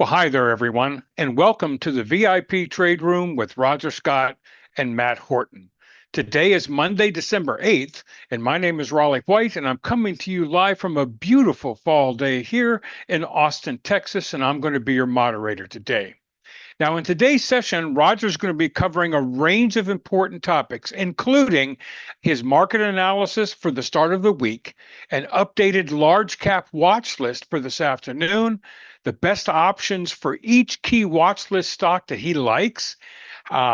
Well, hi there, everyone, and welcome to the VIP Trade Room with Roger Scott and Matt Horton. Today is Monday, December 8th, and my name is Raleigh White, and I'm coming to you live from a beautiful fall day here in Austin, Texas, and I'm going to be your moderator today. Now, in today's session, Roger's going to be covering a range of important topics, including his market analysis for the start of the week, an updated large cap watch list for this afternoon, the best options for each key watch list stock that he likes.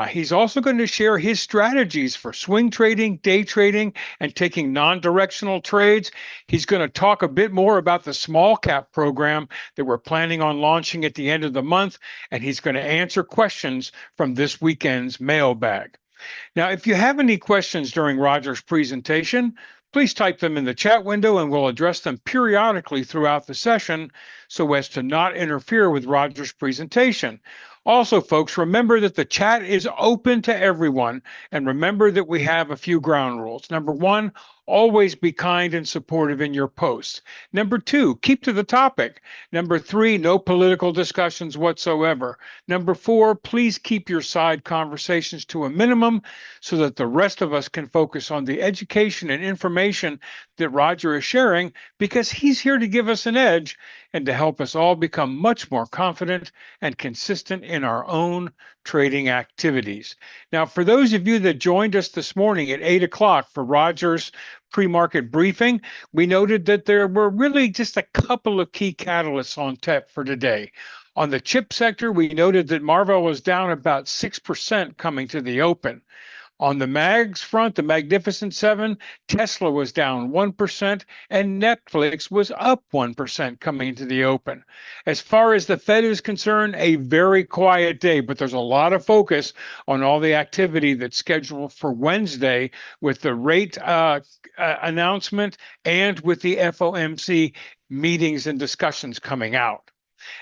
He's also going to share his strategies for swing trading, day trading, and taking non-directional trades. He's going to talk a bit more about the small cap program that we're planning on launching at the end of the month, and he's going to answer questions from this weekend's mailbag. Now, if you have any questions during Roger's presentation, please type them in the chat window and we'll address them periodically throughout the session so as to not interfere with Roger's presentation. Also, folks, remember that the chat is open to everyone, and remember that we have a few ground rules. Number one, always be kind and supportive in your posts. Number two, keep to the topic. Number three, no political discussions whatsoever. Number four, please keep your side conversations to a minimum so that the rest of us can focus on the education and information that Roger is sharing, because he's here to give us an edge and to help us all become much more confident and consistent in our own trading activities. Now, for those of you that joined us this morning at 8 o'clock for Roger's pre-market briefing, we noted that there were really just a couple of key catalysts on tap for today. On the chip sector, we noted that Marvell was down about 6% coming to the open. On the mags front, the Magnificent Seven, Tesla was down 1% and Netflix was up 1% coming into the open. As far as the Fed is concerned, a very quiet day, but there's a lot of focus on all the activity that's scheduled for Wednesday with the rate announcement and with the FOMC meetings and discussions coming out.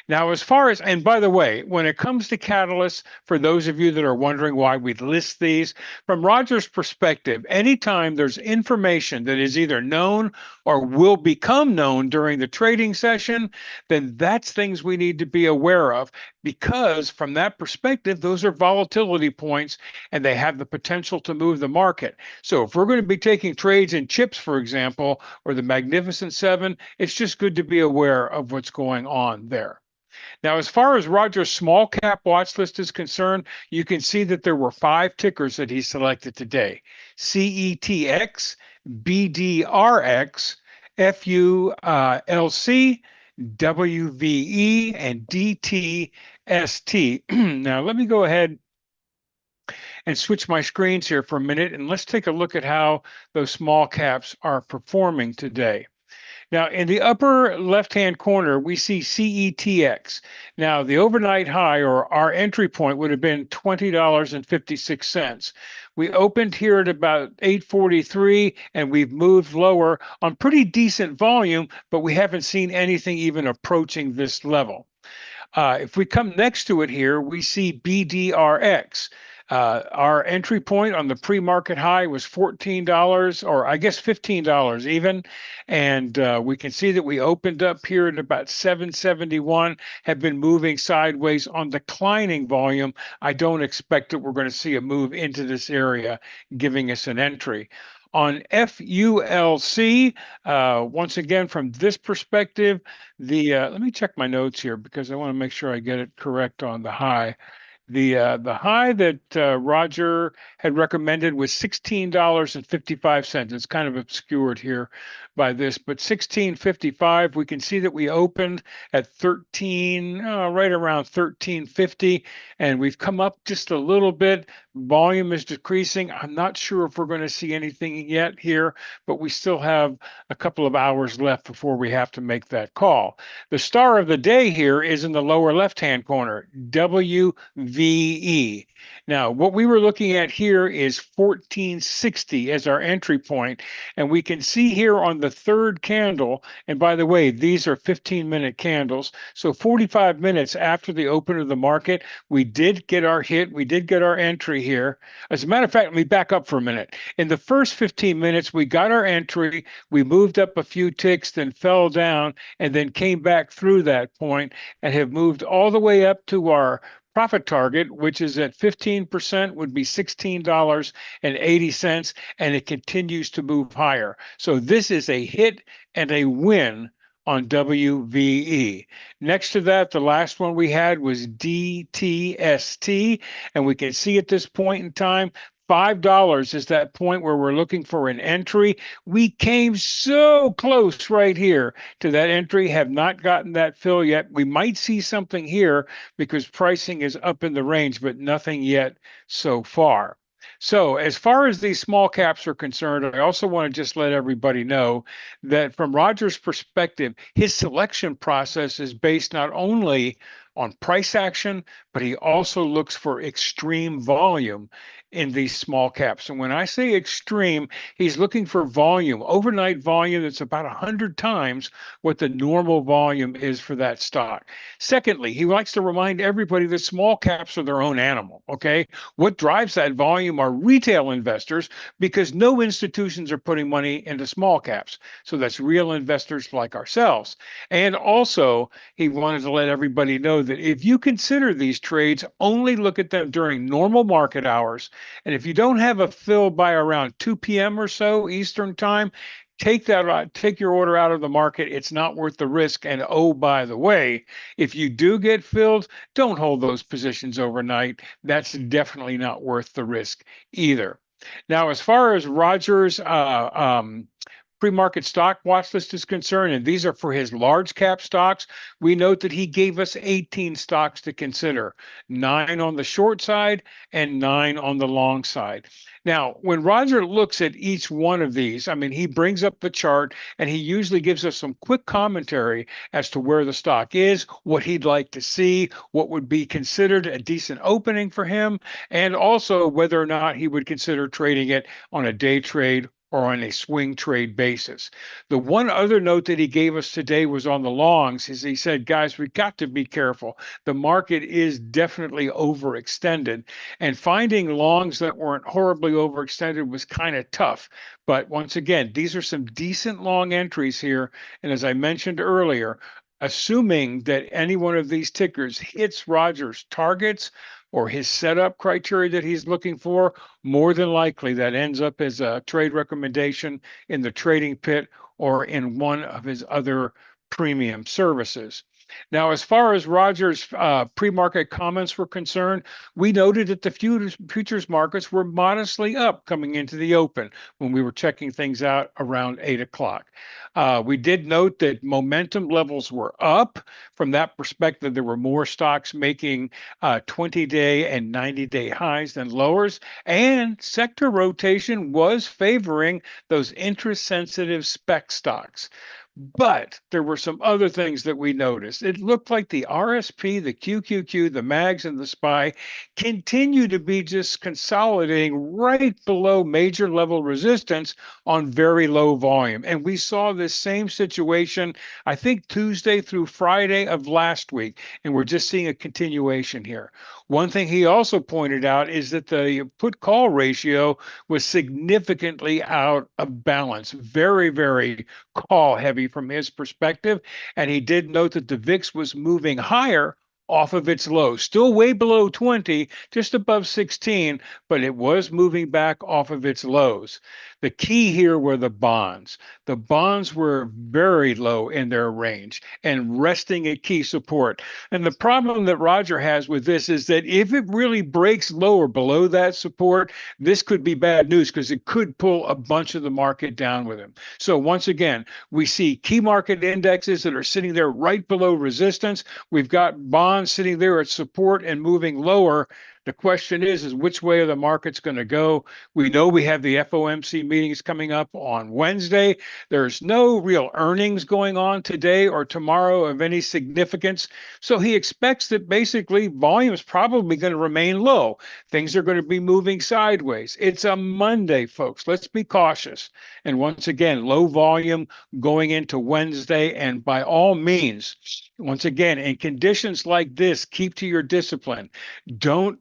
Now, as far as, and by the way, when it comes to catalysts, for those of you that are wondering why we list these, from Roger's perspective, anytime there's information that is either known or will become known during the trading session, then that's things we need to be aware of, because from that perspective, those are volatility points and they have the potential to move the market. So if we're going to be taking trades in chips, for example, or the Magnificent Seven, it's just good to be aware of what's going on there. Now, as far as Roger's small cap watch list is concerned, you can see that there were 5 tickers that he selected today: CETX, BDRX, FULC, WVE, and DTST. Now, let me go ahead and switch my screens here for a minute, and let's take a look at how those small caps are performing today. Now, in the upper left-hand corner, we see CETX. Now, the overnight high, or our entry point, would have been $20.56. We opened here at about 843, and we've moved lower on pretty decent volume, but we haven't seen anything even approaching this level. If we come next to it here, we see BDRX. Our entry point on the pre-market high was $14, or I guess $15 even. And we can see that we opened up here at about 771, have been moving sideways on declining volume. I don't expect that we're going to see a move into this area, giving us an entry. On FULC, once again, from this perspective, let me check my notes here because I want to make sure I get it correct on the high. The high that Roger had recommended was $16.55. It's kind of obscured here by this, but $16.55. We can see that we opened at 13, right around 13.50, and we've come up just a little bit. Volume is decreasing. I'm not sure if we're going to see anything yet here, but we still have a couple of hours left before we have to make that call. The star of the day here is in the lower left-hand corner, WVE. WVE. Now, what we were looking at here is 1460 as our entry point, and we can see here on the third candle, and by the way, these are 15-minute candles, so 45 minutes after the open of the market, we did get our hit, we did get our entry here. As a matter of fact, let me back up for a minute. In the first 15 minutes, we got our entry, we moved up a few ticks, then fell down, and then came back through that point and have moved all the way up to our profit target, which is at 15%, would be $16.80, and it continues to move higher. So this is a hit and a win on WVE. Next to that, the last one we had was DTST, and we can see at this point in time, $5 is that point where we're looking for an entry. We came so close right here to that entry, have not gotten that fill yet. We might see something here because pricing is up in the range, but nothing yet so far. So as far as these small caps are concerned, I also want to just let everybody know that from Roger's perspective, his selection process is based not only on price action, but he also looks for extreme volume in these small caps. And when I say extreme, he's looking for volume, overnight volume that's about 100 times what the normal volume is for that stock. Secondly, he likes to remind everybody that small caps are their own animal, okay? What drives that volume are retail investors because no institutions are putting money into small caps. So that's real investors like ourselves. And also, he wanted to let everybody know that if you consider these trades, only look at them during normal market hours. And if you don't have a fill by around 2 p.m. or so Eastern time, take your order out of the market. It's not worth the risk. And oh, by the way, if you do get filled, don't hold those positions overnight. That's definitely not worth the risk either. Now, as far as Roger's pre-market stock watch list is concerned, and these are for his large cap stocks, we note that he gave us 18 stocks to consider, 9 on the short side and 9 on the long side. Now, when Roger looks at each one of these, I mean, he brings up the chart and he usually gives us some quick commentary as to where the stock is, what he'd like to see, what would be considered a decent opening for him, and also whether or not he would consider trading it on a day trade or on a swing trade basis. The one other note that he gave us today was on the longs, is he said, guys, we got to be careful. The market is definitely overextended, and finding longs that weren't horribly overextended was kind of tough. But once again, these are some decent long entries here. And as I mentioned earlier, assuming that any one of these tickers hits Roger's targets or his setup criteria that he's looking for, more than likely that ends up as a trade recommendation in the trading pit or in one of his other premium services. Now, as far as Roger's pre-market comments were concerned, we noted that the futures markets were modestly up coming into the open when we were checking things out around 8 o'clock. We did note that momentum levels were up. From that perspective, there were more stocks making 20-day and 90-day highs than lowers, and sector rotation was favoring those interest-sensitive spec stocks. But there were some other things that we noticed. It looked like the RSP, the QQQ, the MAGs, and the SPY continue to be just consolidating right below major level resistance on very low volume. And we saw this same situation, I think, Tuesday through Friday of last week. And we're just seeing a continuation here. One thing he also pointed out is that the put-call ratio was significantly out of balance, very, very call heavy from his perspective. And he did note that the VIX was moving higher off of its low, still way below 20, just above 16, but it was moving back off of its lows. The key here were the bonds. The bonds were very low in their range and resting at key support. And the problem that Roger has with this is that if it really breaks lower below that support, this could be bad news because it could pull a bunch of the market down with him. So once again, we see key market indexes that are sitting there right below resistance. We've got bonds sitting there at support and moving lower. The question is which way are the markets going to go? We know we have the FOMC meetings coming up on Wednesday. There's no real earnings going on today or tomorrow of any significance. So he expects that basically volume is probably going to remain low. Things are going to be moving sideways. It's a Monday, folks. Let's be cautious. And once again, low volume going into Wednesday. And by all means, once again, in conditions like this, keep to your discipline. Don't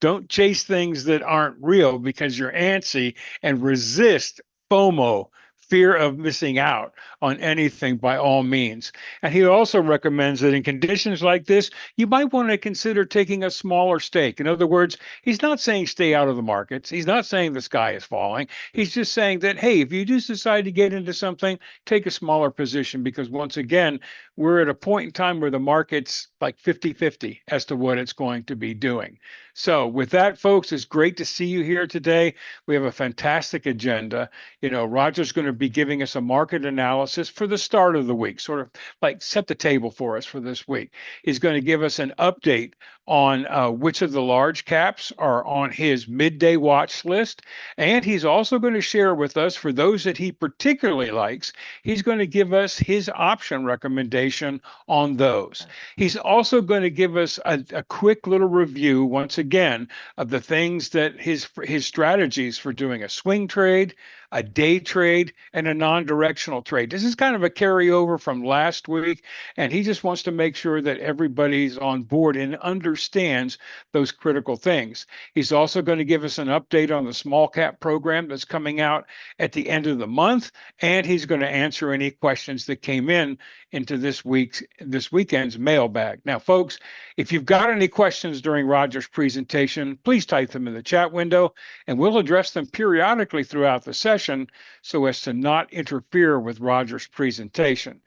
don't chase things that aren't real because you're antsy, and resist FOMO, fear of missing out on anything by all means. And he also recommends that in conditions like this, you might want to consider taking a smaller stake. In other words, he's not saying stay out of the markets. He's not saying the sky is falling. He's just saying that, hey, if you do decide to get into something, take a smaller position because once again, we're at a point in time where the market's like 50-50 as to what it's going to be doing. So with that, folks, it's great to see you here today. We have a fantastic agenda. Roger's going to be giving us a market analysis for the start of the week, sort of like set the table for us for this week. He's going to give us an update on which of the large caps are on his midday watch list. And he's also going to share with us, for those that he particularly likes, he's going to give us his option recommendation on those. He's also going to give us a quick little review, once again, of the things that his strategies for doing a swing trade, a day trade, and a non-directional trade. This is kind of a carryover from last week, and he just wants to make sure that everybody's on board and understands those critical things. He's also going to give us an update on the small cap program that's coming out at the end of the month, and he's going to answer any questions that came into this weekend's mailbag. Now, folks, if you've got any questions during Roger's presentation, please type them in the chat window, and we'll address them periodically throughout the session so as to not interfere with Roger's presentation.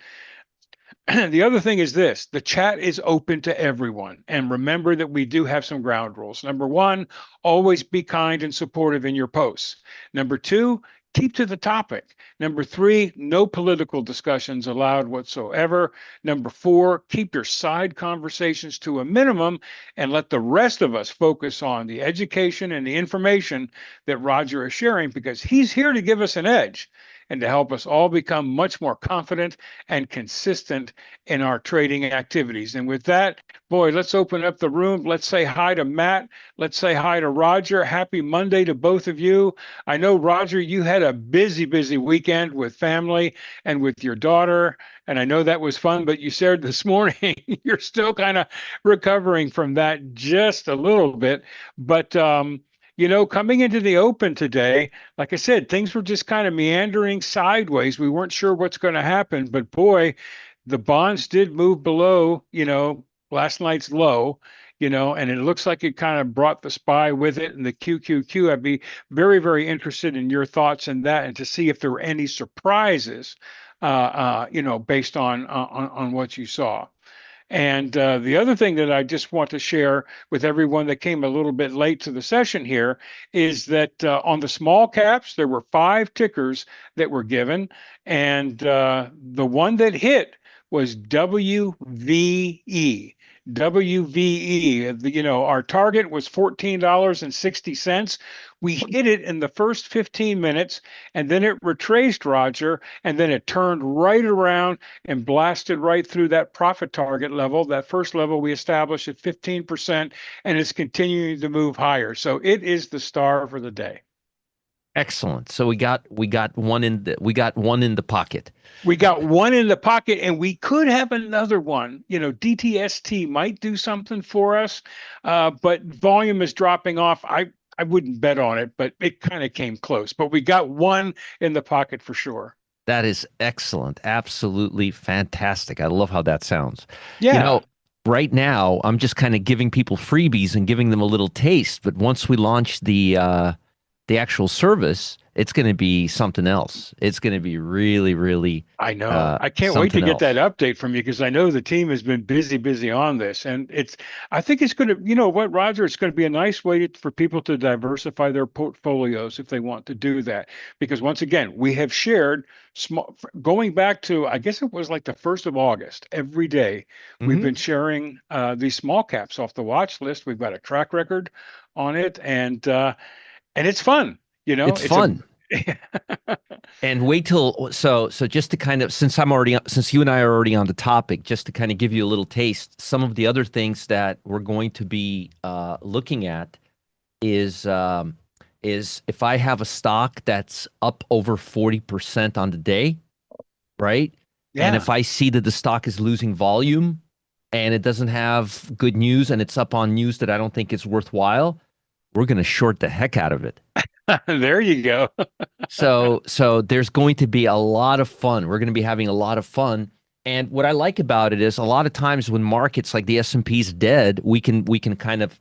The other thing is this: the chat is open to everyone. And remember that we do have some ground rules. Number one, always be kind and supportive in your posts. Number two, keep to the topic. Number three, no political discussions allowed whatsoever. Number four, keep your side conversations to a minimum and let the rest of us focus on the education and the information that Roger is sharing, because he's here to give us an edge and to help us all become much more confident and consistent in our trading activities. And with that, boy, let's open up the room. Let's say hi to Matt. Let's say hi to Roger. Happy Monday to both of you. I know, Roger, you had a busy, busy weekend with family and with your daughter, and I know that was fun, but you said this morning you're still kind of recovering from that just a little bit. But coming into the open today, like I said, things were just kind of meandering sideways. We weren't sure what's going to happen, but boy, the bonds did move below, last night's low, and it looks like it kind of brought the SPY with it and the QQQ. I'd be very, very interested in your thoughts on that and to see if there were any surprises, based on what you saw. And the other thing that I just want to share with everyone that came a little bit late to the session here is that on the small caps, there were 5 tickers that were given. And the one that hit was WVE. WVE, our target was $14.60. We hit it in the first 15 minutes, and then it retraced, Roger, and then it turned right around and blasted right through that profit target level, that first level we established at 15%, and it's continuing to move higher. So it is the star for the day. Excellent. So we got one in the pocket. We got one in the pocket, and we could have another one. DTST might do something for us, but volume is dropping off. I wouldn't bet on it, but it kind of came close. But we got one in the pocket for sure. That is excellent. Absolutely fantastic. I love how that sounds. Yeah. Right now, I'm just kind of giving people freebies and giving them a little taste. But once we launch the the actual service, it's going to be something else. It's going to be really, really I know. I can't wait to something get that else. update from you because I know the team has been busy, busy on this. And I think it's going to, you know what, Roger, it's going to be a nice way for people to diversify their portfolios if they want to do that. Because once again, we have shared going back to, I guess it was like the 1st of August, every day, we've Hmm. been sharing these small caps off the watch list. We've got a track record on it and it's fun. It's It's a, fun. And wait till so just to kind of since you and I are already on the topic, just to kind of give you a little taste, some of the other things that we're going to be looking at is is if I have a stock that's up over 40% on the day, right? And if yeah. I see that the stock is losing volume and it doesn't have good news and it's up on news that I don't think is worthwhile, we're going to short the heck out of it. There you go. So there's going to be a lot of fun. We're going to be having a lot of fun. And what I like about it is a lot of times when markets like the S&P's dead, we can kind of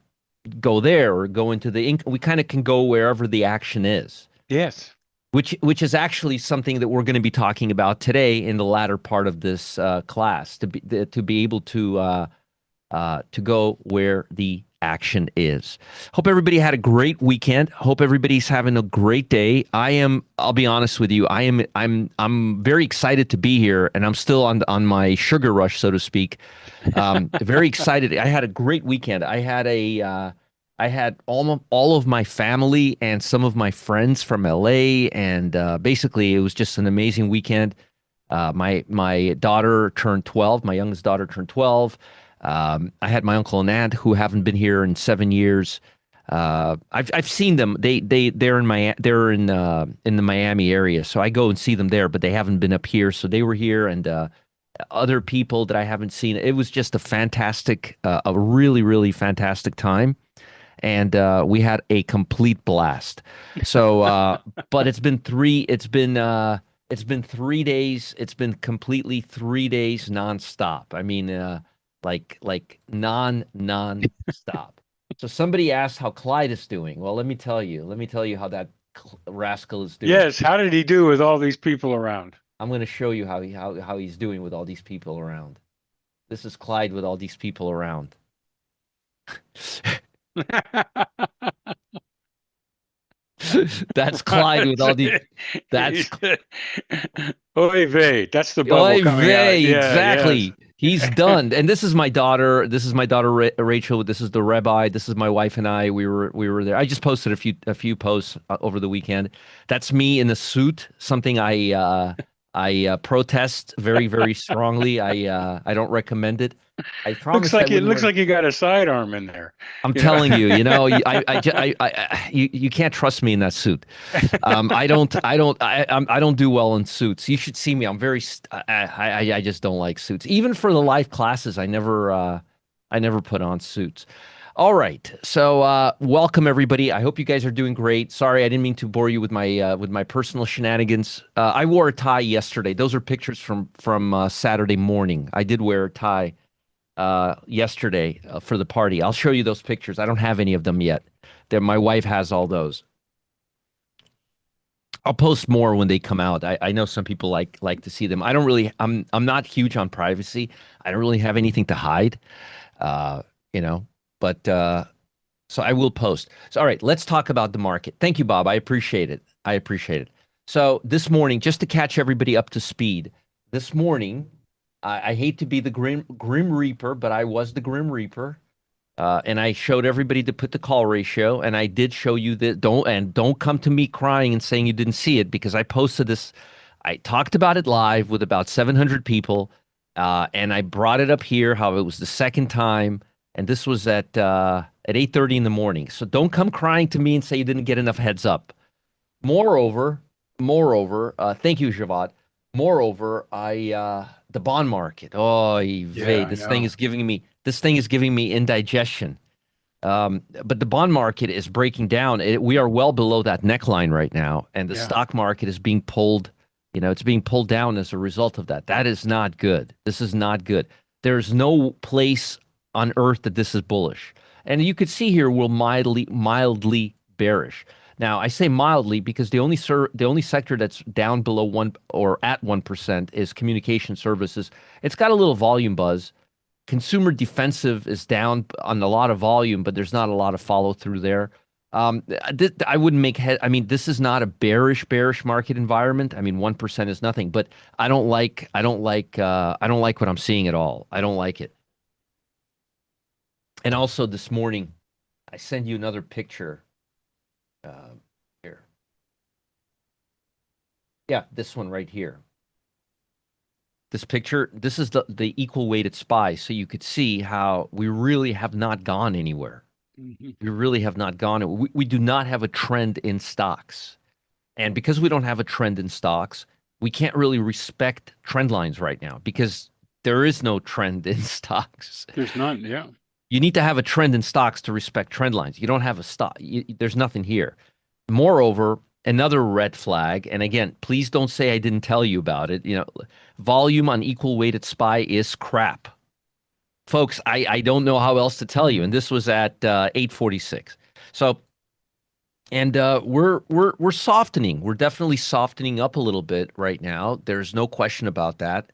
go there or go into we kind of can go wherever the action is, Yes. which is actually something that we're going to be talking about today in the latter part of this class to be able to go where the action is. Hope everybody had a great weekend. Hope everybody's having a great day. I'll be honest with you. I'm very excited to be here and I'm still on my sugar rush, so to speak. Very excited. I had a great weekend. I had all of my family and some of my friends from LA, and basically it was just an amazing weekend. My daughter turned 12. My youngest daughter turned 12. I had my uncle and aunt who haven't been here in 7 years. I've seen them. They're in the Miami area, so I go and see them there. But they haven't been up here, so they were here, and other people that I haven't seen. It was just a really really fantastic time, and we had a complete blast. So, but it's been 3 days. It's been completely 3 days nonstop. I mean, like non-stop. So somebody asked how Clyde is doing. Well, let me tell you. Let me tell you how that rascal is doing. Yes. How did he do with all these people around? I'm going to show you how he's doing with all these people around. This is Clyde with all these people around. That's Clyde with all the. That's He's- Oy vey. That's the bubble Oy coming out. vey, Yeah. Yes. exactly. He's done. And this is my daughter. This is my daughter Rachel. This is the Rabbi. This is my wife and I. We were there. I just posted a few posts over the weekend. That's me in a suit. Something I protest very very strongly. I don't recommend it. I promised I It wouldn't looks wear. like you got a sidearm in there. I'm You know. telling you, you can't trust me in that suit. I don't do well in suits. You should see me. I'm very, I just don't like suits. Even for the live classes, I never put on suits. All right. So, welcome everybody. I hope you guys are doing great. Sorry, I didn't mean to bore you with my personal shenanigans. I wore a tie yesterday. Those are pictures from Saturday morning. I did wear a tie yesterday for the party. I'll show you those pictures. I don't have any of them yet. My wife has all those. I'll post more when they come out. I know some people like to see them. I don't really. I'm not huge on privacy. I don't really have anything to hide. Uh, you know, but so I will post. So all right, let's talk about the market. Thank you, Bob. I appreciate it. I appreciate it. So this morning, just to catch everybody up to speed, this morning, I hate to be the Grim Reaper, but I was the Grim Reaper. And I showed everybody to put the call ratio, and I did show you that don't come to me crying and saying you didn't see it because I posted this. I talked about it live with about 700 people, and I brought it up here how it was the second time, and this was at 8:30 in the morning. So don't come crying to me and say you didn't get enough heads up. Moreover, thank you, Javad. Moreover, the bond market. Oh, Yeah, vey, I know. this thing is giving me indigestion. But the bond market is breaking down. We are well below that neckline right now, and the Yeah. stock market is being pulled. It's being pulled down as a result of that. That is not good. This is not good. There's no place on earth that this is bullish. And you could see here we're mildly bearish. Now, I say mildly because the only sector that's down below 1 or at 1% is communication services. It's got a little volume buzz. Consumer defensive is down on a lot of volume, but there's not a lot of follow through there. I wouldn't make head. I mean, this is not a bearish market environment. I mean, 1% is nothing, but I don't like what I'm seeing at all. I don't like it. And also this morning, I send you another picture. Here, yeah, this one right here. This picture. This is the equal weighted SPY, so you could see how we really have not gone anywhere. Mhm. We really have not gone. We do not have a trend in stocks. And because we don't have a trend in stocks, we can't really respect trend lines right now because there is no trend in stocks. There's none. Yeah. You need to have a trend in stocks to respect trend lines. You don't have a stock. There's nothing here. Moreover, another red flag, and again, please don't say I didn't tell you about it. Volume on equal weighted SPY is crap. Folks, I don't know how else to tell you. And this was at 846. So, and we're softening. We're definitely softening up a little bit right now. There's no question about that.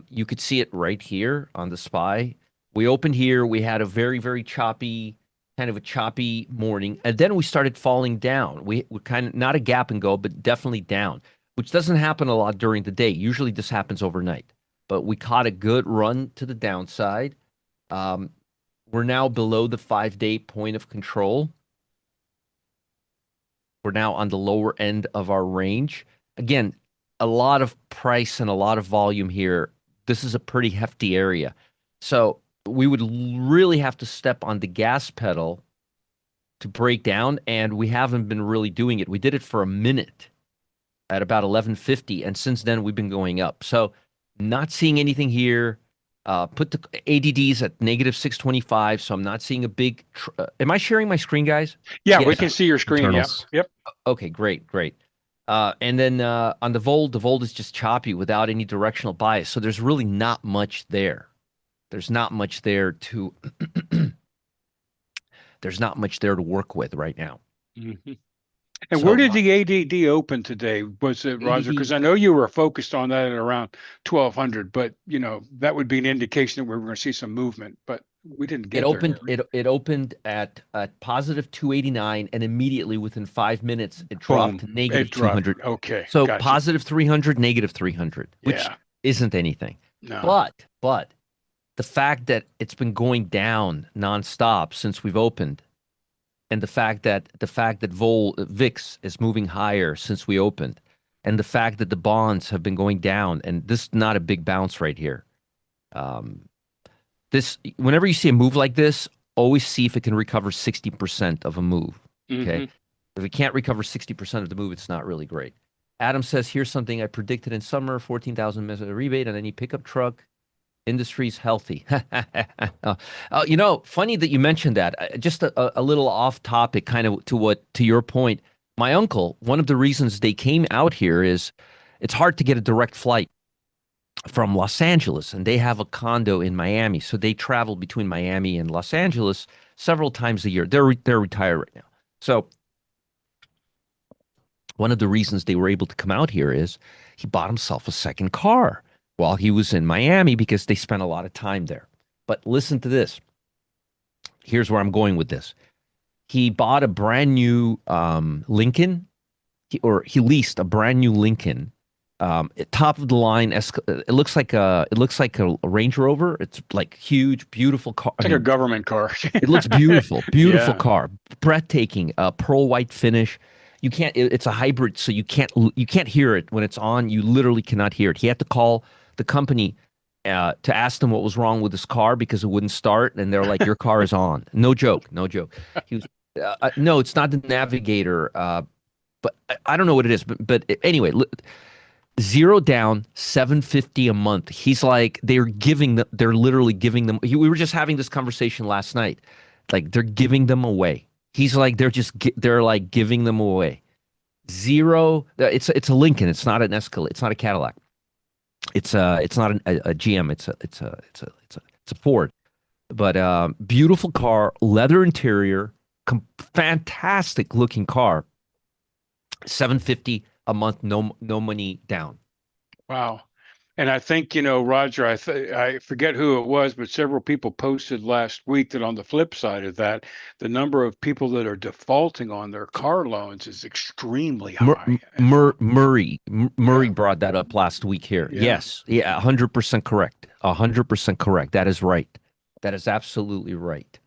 You could see it right here on the SPY. We opened here. We had a very, very choppy, kind of a choppy morning. And then we started falling down. We kind of not a gap and go, but definitely down, which doesn't happen a lot during the day. Usually this happens overnight. But we caught a good run to the downside. Um, we're now below the 5-day point of control. We're now on the lower end of our range. Again, a lot of price and a lot of volume here. This is a pretty hefty area. So we would really have to step on the gas pedal to break down, and we haven't been really doing it. We did it for a minute at about 1150, and since then we've been going up. So not seeing anything here. Put the ADDs at negative 625, so I'm not seeing a big. Am I sharing my screen, guys? Yeah, we Yes. can see your screen. Yep. Internals. Yep. Okay, great. And then on the Volt is just choppy without any directional bias. So there's really not much there. There's not much there to there's not much there to work with right now. Mhm. And So where did the ADD open today? Was it, Roger? Because ADD I know you were focused on that at around 1200, but that would be an indication that we were going to see some movement, but we didn't it get there. opened it opened at positive 289, and immediately within 5 minutes it dropped to Boom. negative It dropped. 200. Okay. So Gotcha. positive 300, negative 300, which Yeah. isn't anything. No. But the fact that it's been going down nonstop since we've opened, and the fact that VIX is moving higher since we opened, and the fact that the bonds have been going down, and this is not a big bounce right here. Whenever you see a move like this, always see if it can recover 60% of a move. Okay. Mhm. If it can't recover 60% of the move, it's not really great. Adam says, here's something I predicted in summer, 14,000 rebate on any pickup truck. Industry's healthy. Funny that you mentioned that. Just a little off topic, kind of to your point. My uncle, one of the reasons they came out here is it's hard to get a direct flight from Los Angeles, and they have a condo in Miami, so they travel between Miami and Los Angeles several times a year. They're retired right now, so one of the reasons they were able to come out here is he bought himself a second car while he was in Miami because they spent a lot of time there. But listen to this. Here's where I'm going with this. He bought a brand new Lincoln, he leased a brand new Lincoln, top of the line. It looks like a Range Rover. It's like huge, beautiful car. It's like a government car. It looks beautiful, beautiful Yeah. car, breathtaking, pearl white finish. You can't. It's a hybrid, so you can't hear it when it's on. You literally cannot hear it. He had to call the company to ask them what was wrong with his car because it wouldn't start, and they're like, "Your car is on." No joke, no joke. He was, no, it's not the Navigator, but I don't know what it is. But anyway, zero down, 750 a month. He's like, they're literally giving them. We were just having this conversation last night. Like they're giving them away. He's like, they're like giving them away. Zero. It's a Lincoln. It's not an Escalade. It's not a Cadillac. It's not a GM. It's a Ford. But beautiful car, leather interior, Fantastic looking car. 750 a month, no money down. Wow. And I think, Roger, I forget who it was, but several people posted last week that on the flip side of that, the number of people that are defaulting on their car loans is extremely high. Murray Yeah, brought that up last week here. yeah. Yes, yeah, 100% correct. 100% correct. That is right. That is absolutely right.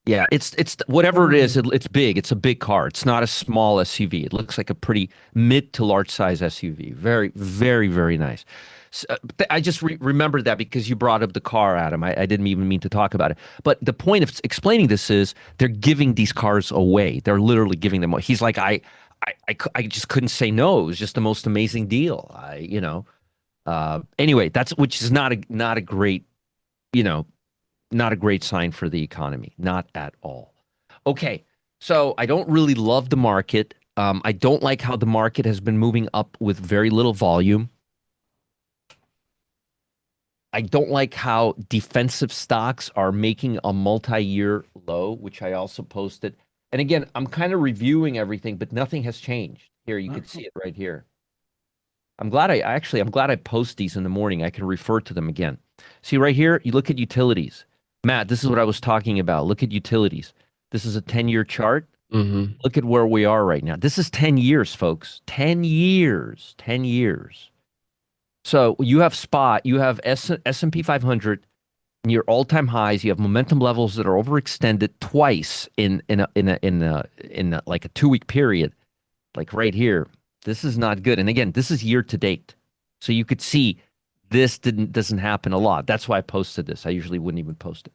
Yeah, it's whatever it is. It's big. It's a big car. It's not a small SUV. It looks like a pretty mid to large size SUV. Very, very, very nice. So, I just remembered that because you brought up the car, Adam. I didn't even mean to talk about it. But the point of explaining this is they're giving these cars away. They're literally giving them away. He's like, I just couldn't say no. It was just the most amazing deal. Anyway, that's which is not a great, you know, not a great sign for the economy. Not at all. Okay. So I don't really love the market. I don't like how the market has been moving up with very little volume. I don't like how defensive stocks are making a multi-year low, which I also posted. And again, I'm kind of reviewing everything, but nothing has changed. Here, you can see it right here. I'm glad I post these in the morning. I can refer to them again. See right here, you look at utilities. Matt, this is what I was talking about. Look at utilities. This is a 10-year chart. Mm-hmm. Look at where we are right now. This is 10 years, folks. 10 years. 10 years. So you have S&P 500 near all-time highs. You have momentum levels that are overextended twice in like a 2-week period, like right here. This is not good. And again, this is year to date. So you could see this doesn't happen a lot. That's why I posted this. I usually wouldn't even post it.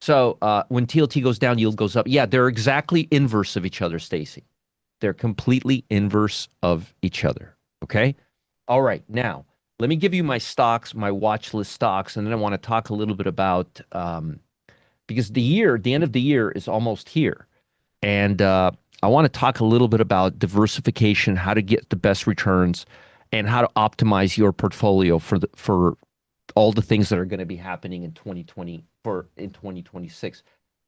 So when TLT goes down, yield goes up. Yeah, they're exactly inverse of each other, Stacy. They're completely inverse of each other. Okay? All right. Now, let me give you my stocks, my watch list stocks, and then I want to talk a little bit about because the end of the year is almost here. And I want to talk a little bit about diversification, how to get the best returns, and how to optimize your portfolio for all the things that are going to be happening in 2026.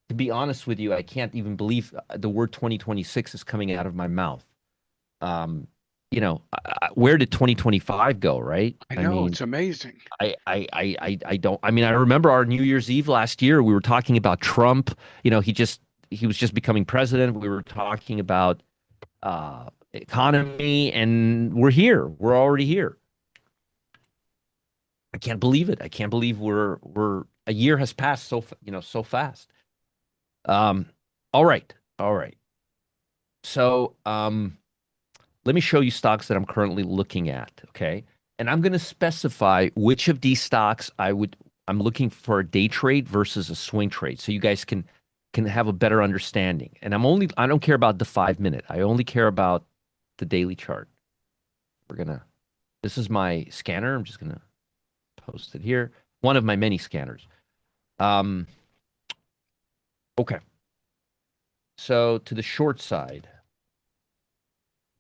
To be honest with you, I can't even believe the word 2026 is coming out of my mouth. Where did 2025 go, right? I I know, mean, it's amazing. I don't. I mean, I remember our New Year's Eve last year. We were talking about Trump. He was just becoming president. We were talking about economy, and we're here. We're already here. I can't believe it. I can't believe we're a year has passed so fast. All right, all right. So let me show you stocks that I'm currently looking at. Okay, and I'm going to specify which of these stocks I'm looking for a day trade versus a swing trade, so you guys can have a better understanding. And I don't care about the 5-minute. I only care about the daily chart. This is my scanner. I'm just gonna post it here. One of my many scanners. Okay. So to the short side,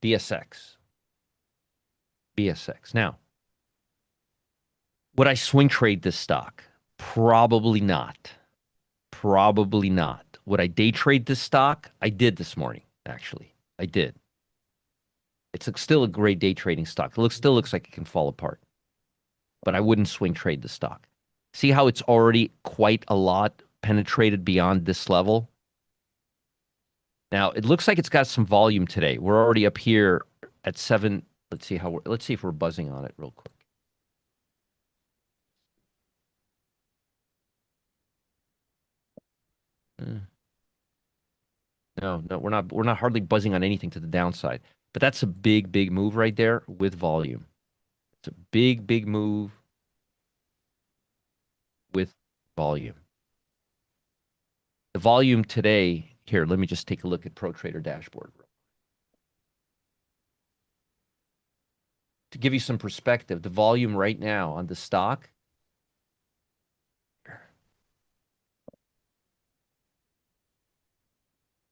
BSX. Now, would I swing trade this stock? Probably not. Probably not. Would I day trade this stock? I did this morning, actually. I did. It's still a great day trading stock. It still looks like it can fall apart. But I wouldn't swing trade the stock. See how it's already quite a lot penetrated beyond this level? Now, it looks like it's got some volume today. We're already up here at 7. Let's see if we're buzzing on it real quick. No, we're not hardly buzzing on anything to the downside. But that's a big, big move right there with volume. It's a big, big move with volume. The volume today, here, let me just take a look at ProTrader dashboard. To give you some perspective, the volume right now on the stock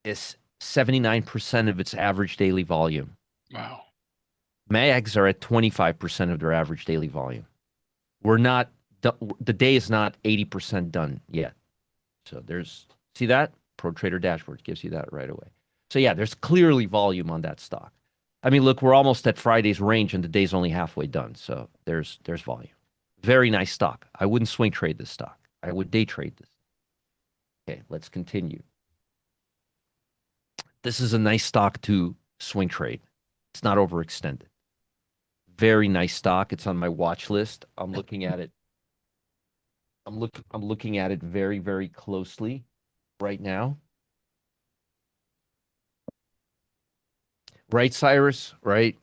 is 79% of its average daily volume. Wow. MAGs are at 25% of their average daily volume. The day is not 80% done yet. So see that? Pro Trader Dashboard gives you that right away. So yeah, there's clearly volume on that stock. I mean, look, we're almost at Friday's range and the day's only halfway done. So there's volume. Very nice stock. I wouldn't swing trade this stock. I would day trade this. Okay, let's continue. This is a nice stock to swing trade. It's not overextended. Very nice stock. It's on my watch list. I'm looking at it. I'm looking at it very, very closely right now. Right, Cyrus? Right.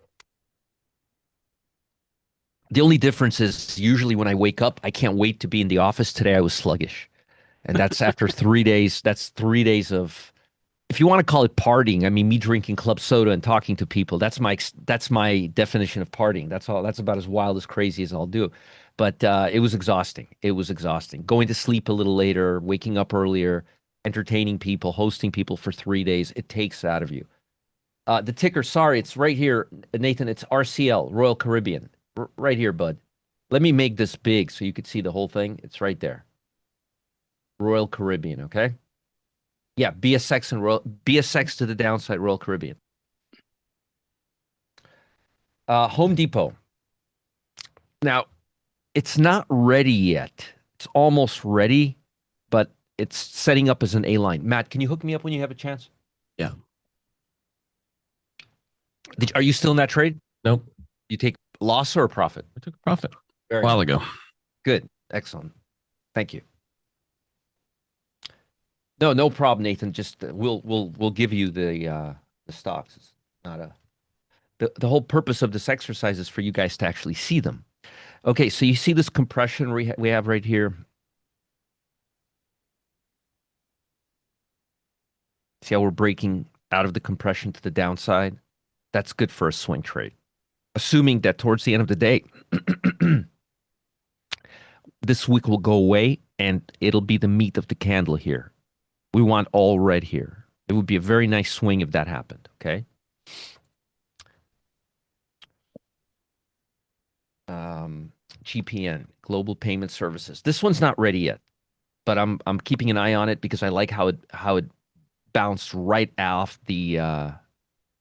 The only difference is usually when I wake up, I can't wait to be in the office. Today I was sluggish. And that's after 3 days. That's 3 days of, if you want to call it partying, I mean, me drinking club soda and talking to people. That's my definition of partying. That's all. That's about as wild, as crazy as I'll do. But it was exhausting. It was exhausting. Going to sleep a little later, waking up earlier, entertaining people, hosting people for 3 days. It takes out of you. The ticker, sorry, it's right here, Nathan. It's RCL, Royal Caribbean. Right here, bud. Let me make this big so you could see the whole thing. It's right there. Royal Caribbean, okay? Yeah, BSX and BSX to the downside, Royal Caribbean. Home Depot. Now, it's not ready yet. It's almost ready, but it's setting up as an A line. Matt, can you hook me up when you have a chance? Yeah. Are you still in that trade? Nope. You take loss or a profit? I took a profit Very a while good. ago. Good. Excellent. Thank you. No problem, Nathan. Just we'll give you the stocks. It's not a the whole purpose of this exercise is for you guys to actually see them. Okay, so you see this compression we have right here. See how we're breaking out of the compression to the downside? That's good for a swing trade. Assuming that towards the end of the day, this wick will go away and it'll be the meat of the candle here. We want all red here. It would be a very nice swing if that happened, okay? GPN, Global Payment Services. This one's not ready yet, but I'm keeping an eye on it because I like how it bounced right off the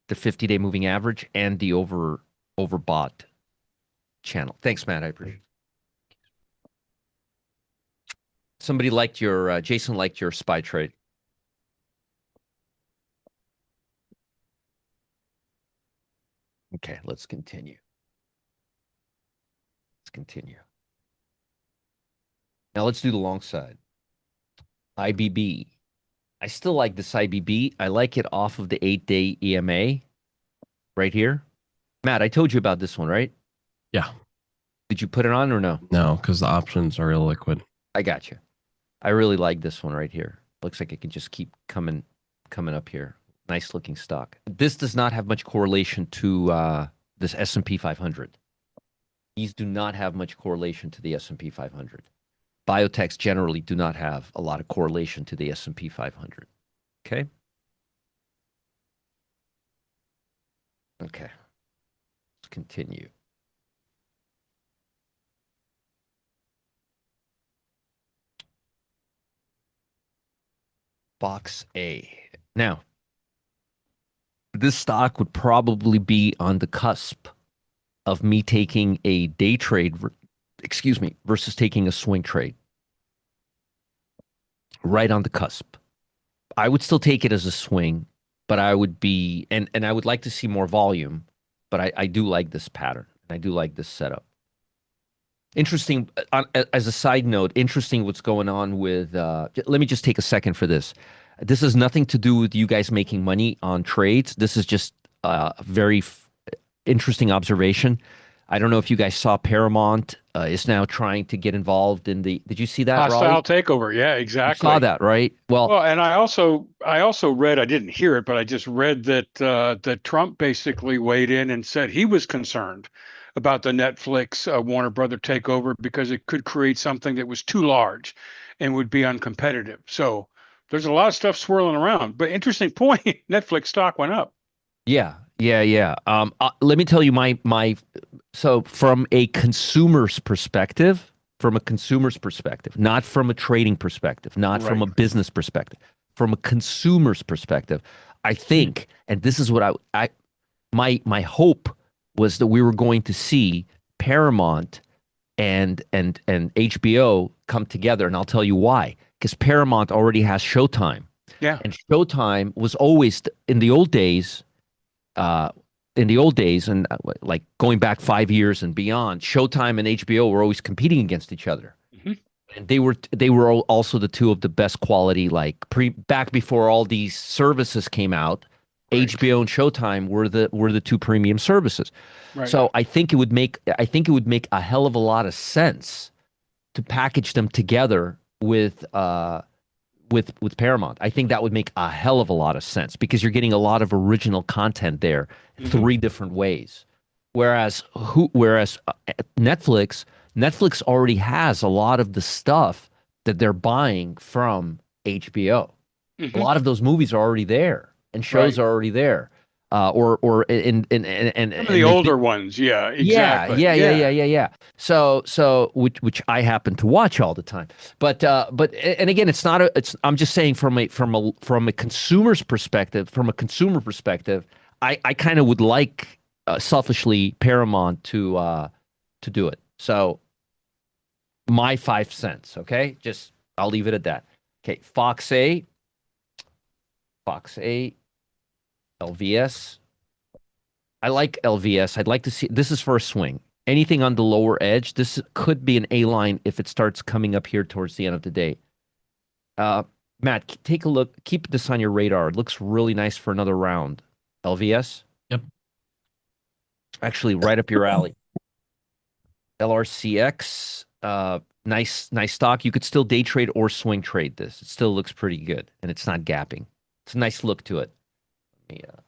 50-day moving average and the overbought channel. Thanks, Matt. I appreciate it. Somebody liked your Jason liked your SPY trade. Okay, let's continue. Let's continue. Now let's do the long side. IBB. I still like this IBB. I like it off of the 8-day EMA right here. Matt, I told you about this one, right? Yeah. Did you put it on or no? No, because the options are illiquid. I got you. I really like this one right here. Looks like it can just keep coming up here. Nice looking stock. This does not have much correlation to this S&P 500. These do not have much correlation to the S&P 500. Biotechs generally do not have a lot of correlation to the S&P 500. Okay? Okay. Let's continue. Box A. Now, this stock would probably be on the cusp of me taking a day trade, versus taking a swing trade. Right on the cusp. I would still take it as a swing, but I would be, and I would like to see more volume, but I do like this pattern. I do like this setup. Interesting, as a side note, interesting what's going on with, let me just take a second for this. This has nothing to do with you guys making money on trades. This is just a very interesting observation. I don't know if you guys saw Paramount is now trying to get involved in the, did you see that, Raleigh? Hostile takeover. Yeah, exactly. You saw that, right? Well, and I also read, I didn't hear it, but I just read that Trump basically weighed in and said he was concerned about the Netflix Warner Brother takeover because it could create something that was too large and would be uncompetitive. So there's a lot of stuff swirling around. But interesting point, Netflix stock went up. Yeah. Let me tell you so from a consumer's perspective, not from a trading perspective, not from a business perspective, from a consumer's perspective, I think, and this is what my hope was that we were going to see Paramount and HBO come together, and I'll tell you why. Because Paramount already has Showtime, Yeah. and Showtime was always in the old days. And like going back 5 years and beyond, Showtime and HBO were always competing against each other. Hmm. And they were also the two of the best quality, like back before all these services came out. Right. HBO and Showtime were the two premium services. Right. So I think it would make a hell of a lot of sense to package them together with Paramount. I think that would make a hell of a lot of sense because you're getting a lot of original content there, three different ways. Whereas Netflix already has a lot of the stuff that they're buying from HBO. A Hmm. lot of those movies are already there and shows Right. are already there. Or Some of the they older ones. Yeah, yeah, exactly. yeah, yeah, Yeah. yeah, yeah, yeah. So which I happen to watch all the time. But and again, it's not a it's I'm just saying from a consumer's perspective, I kind of would like selfishly Paramount to do it. So my 5 cents, okay? Just I'll leave it at that. Okay, Fox A, LVS. I like LVS. I'd like to see this is for a swing. Anything on the lower edge, this could be an A line if it starts coming up here towards the end of the day. Uh, Matt, take a look. Keep this on your radar. It looks really nice for another round. LVS, Yep. actually right up your alley. LRCX, nice stock. You could still day trade or swing trade this. It still looks pretty good, and it's not gapping. It's a nice look to it. Yeah.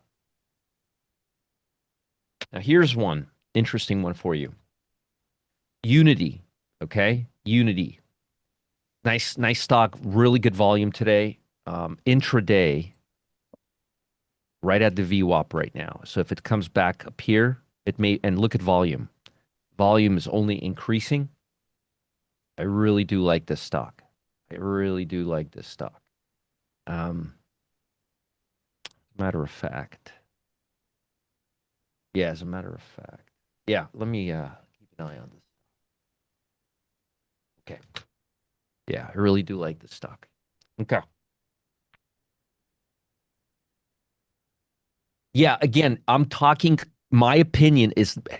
Now here's one interesting one for you. Unity, okay? Unity. Nice stock, really good volume today. Intraday, right at the VWAP right now. So if it comes back up here, it may, and look at volume. Volume is only increasing. I really do like this stock. I really do like this stock. Matter of fact. Yeah, as a matter of fact. Yeah, let me keep an eye on this. Okay. Yeah, I really do like this stock. Okay. Yeah, again, I'm talking my opinion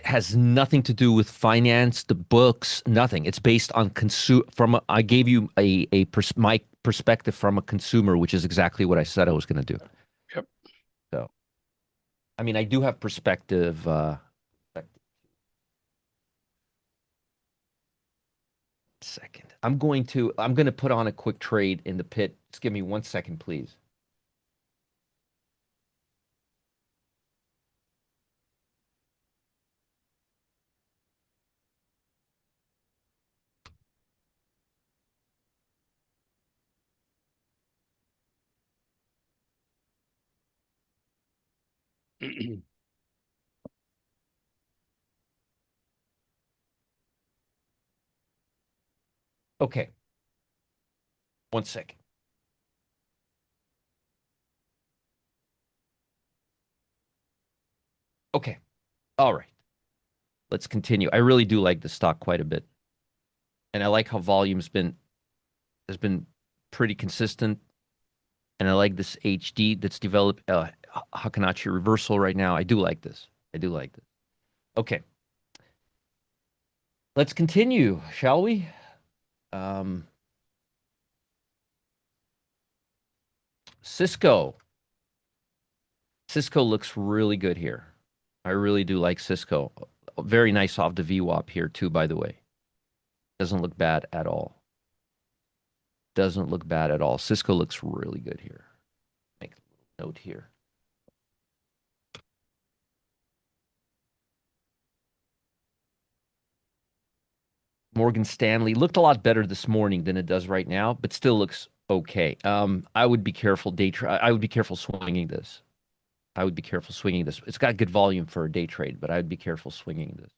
has nothing to do with finance, the books, nothing. It's based on I gave you my perspective from a consumer, which is exactly what I said I was going to do. Yep. So, I mean, I do have perspective. Second. I'm going to put on a quick trade in the pit. Just give me 1 second, please. Okay. 1 second. Okay. All right. Let's continue. I really do like the stock quite a bit. And I like how volume's has been pretty consistent. And I like this HD that's developed Hakanachi reversal right now. I do like this. I do like this. Okay. Let's continue, shall we? Cisco. Cisco looks really good here. I really do like Cisco. Very nice off the VWAP here too, by the way. Doesn't look bad at all. Doesn't look bad at all. Cisco looks really good here. Make a little note here. Morgan Stanley looked a lot better this morning than it does right now, but still looks okay. I would be careful I would be careful swinging this. I would be careful swinging this. It's got good volume for a day trade, but I would be careful swinging this.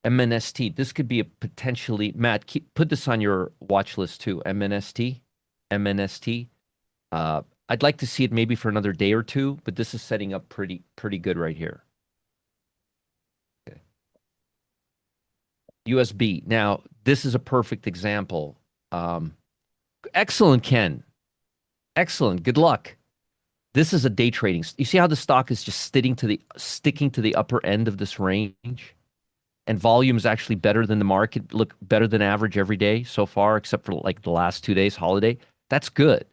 MNST. This could be a potentially, Matt, put this on your watch list too. MNST. MNST. I'd like to see it maybe for another day or two, but this is setting up pretty good right here. Okay. USB. Now, this is a perfect example. Excellent, Ken. Excellent. Good luck. This is a day trading. You see how the stock is just sticking to the upper end of this range? And volume is actually better than the market, look better than average every day so far, except for like the last 2 days, holiday. That's good.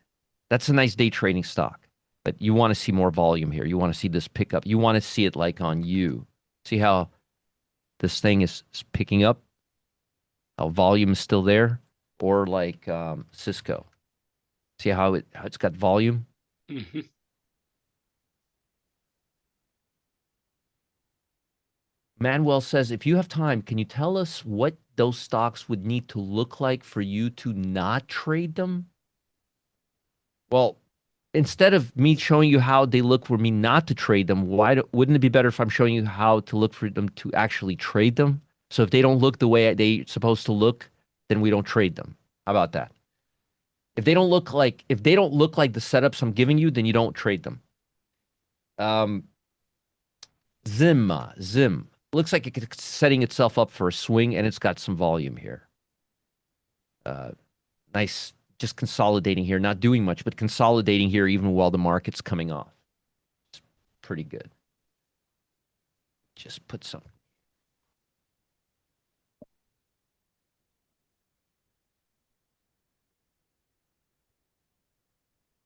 That's a nice day trading stock. But you want to see more volume here. You want to see this pick up. You want to see it like on you. See how this thing is picking up? How volume is still there? Or like Cisco. See how it's got volume? Mm-hmm. Manuel says, if you have time, can you tell us what those stocks would need to look like for you to not trade them? Well, instead of me showing you how they look for me not to trade them, wouldn't it be better if I'm showing you how to look for them to actually trade them? So if they don't look the way they're supposed to look, then we don't trade them. How about that? If they don't look like the setups I'm giving you, then you don't trade them. Zim. Looks like it's setting itself up for a swing, and it's got some volume here. Nice, just consolidating here, not doing much, but consolidating here even while the market's coming off. It's pretty good. Just put some.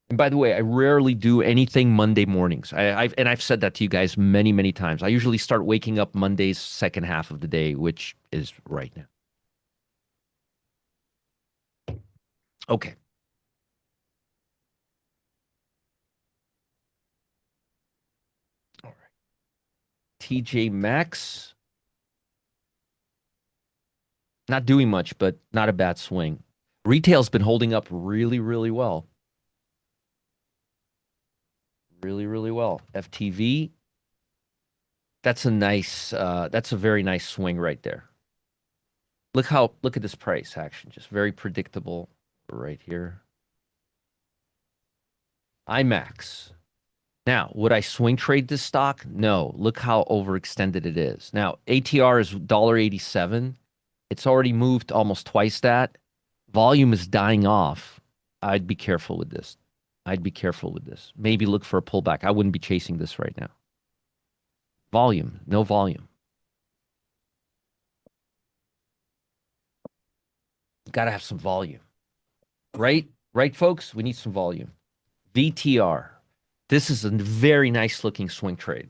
And by the way, I rarely do anything Monday mornings. I've said that to you guys many, many times. I usually start waking up Monday's second half of the day, which is right now. Okay. All right. TJ Maxx. Not doing much, but not a bad swing. Retail's been holding up really, really well. Really, really well. FTV. That's a very nice swing right there. Look at this price action. Just very predictable right here. IMAX. Now, would I swing trade this stock? No. Look how overextended it is. Now, ATR is $1.87. It's already moved almost twice that. Volume is dying off. I'd be careful with this. Maybe look for a pullback. I wouldn't be chasing this right now. Volume, no volume. Got to have some volume. Right, folks? We need some volume. VTR. This is a very nice looking swing trade.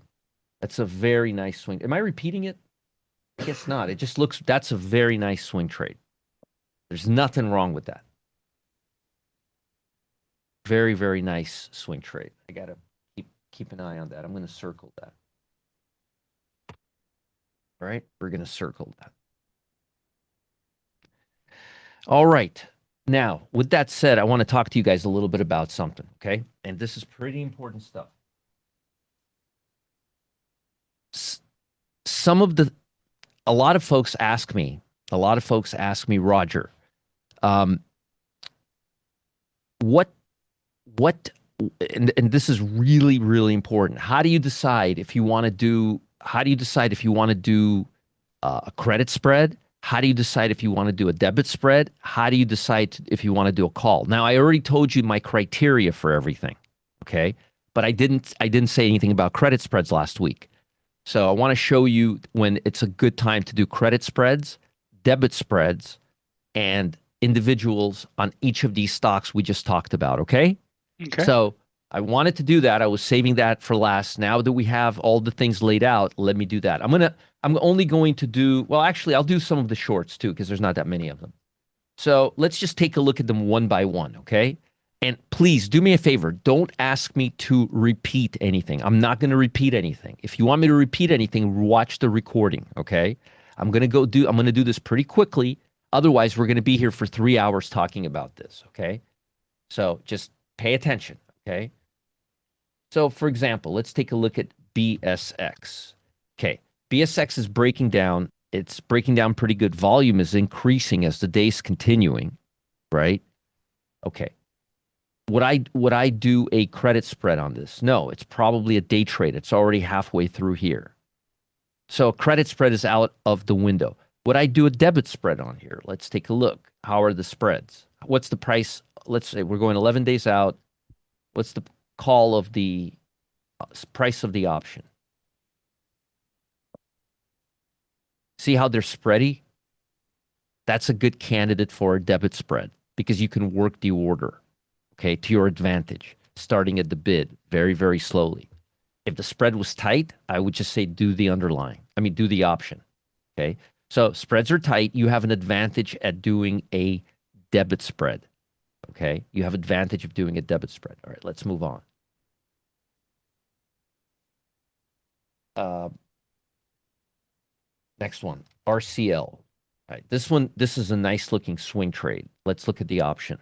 That's a very nice swing. Am I repeating it? I guess not. It just looks, that's a very nice swing trade. There's nothing wrong with that. Very, very nice swing trade. I got to keep an eye on that. I'm going to circle that. All right, we're going to circle that. All right. Now, with that said, I want to talk to you guys a little bit about something, okay? And this is pretty important stuff. A lot of folks ask me, Roger, and this is really, really important. How do you decide if you want to do a credit spread? How do you decide if you want to do a debit spread? How do you decide if you want to do a call? Now, I already told you my criteria for everything, okay? But I didn't say anything about credit spreads last week. So I want to show you when it's a good time to do credit spreads, debit spreads, and individuals on each of these stocks we just talked about, okay? Okay. So I wanted to do that. I was saving that for last. Now that we have all the things laid out, let me do that. I'm only going to do, well, actually, I'll do some of the shorts too, because there's not that many of them. So let's just take a look at them one by one, okay? And please do me a favor. Don't ask me to repeat anything. I'm not going to repeat anything. If you want me to repeat anything, watch the recording, okay? I'm going to do this pretty quickly. Otherwise, we're going to be here for 3 hours talking about this, okay? So just pay attention, okay? So for example, let's take a look at BSX. Okay, BSX is breaking down It's breaking down pretty good. Volume is increasing as the day's continuing, right? Okay. Would I do a credit spread on this? No, it's probably a day trade. It's already halfway through here. So a credit spread is out of the window. Would I do a debit spread on here? Let's take a look. How are the spreads? What's the price? Let's say we're going 11 days out. What's the call of the price of the option? See how they're spready? That's a good candidate for a debit spread because you can work the order, okay, to your advantage, starting at the bid very, very slowly. If the spread was tight, I would just say do the do the option, okay? So spreads are tight. You have an advantage at doing a debit spread, okay? You have advantage of doing a debit spread. All right, let's move on. Next one, RCL. All right, this is a nice looking swing trade. Let's look at the option.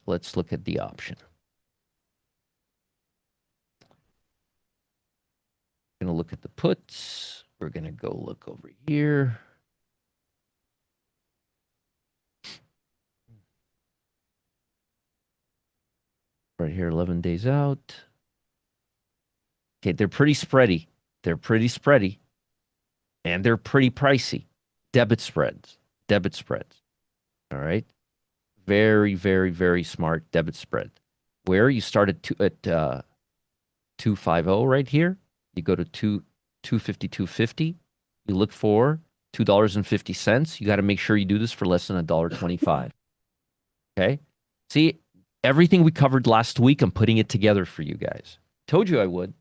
Let's look at the option. We're going to look at the puts. We're going to go look over here. Right here, 11 days out. Okay, they're pretty spready. They're pretty spready. And they're pretty pricey. Debit spreads. Debit spreads. All right. Very, very, very smart debit spread. Where you start at 250 right here. You go to 250, 250. You look for $2.50. You got to make sure you do this for less than $1.25. Okay. See, everything we covered last week, I'm putting it together for you guys. Told you I would.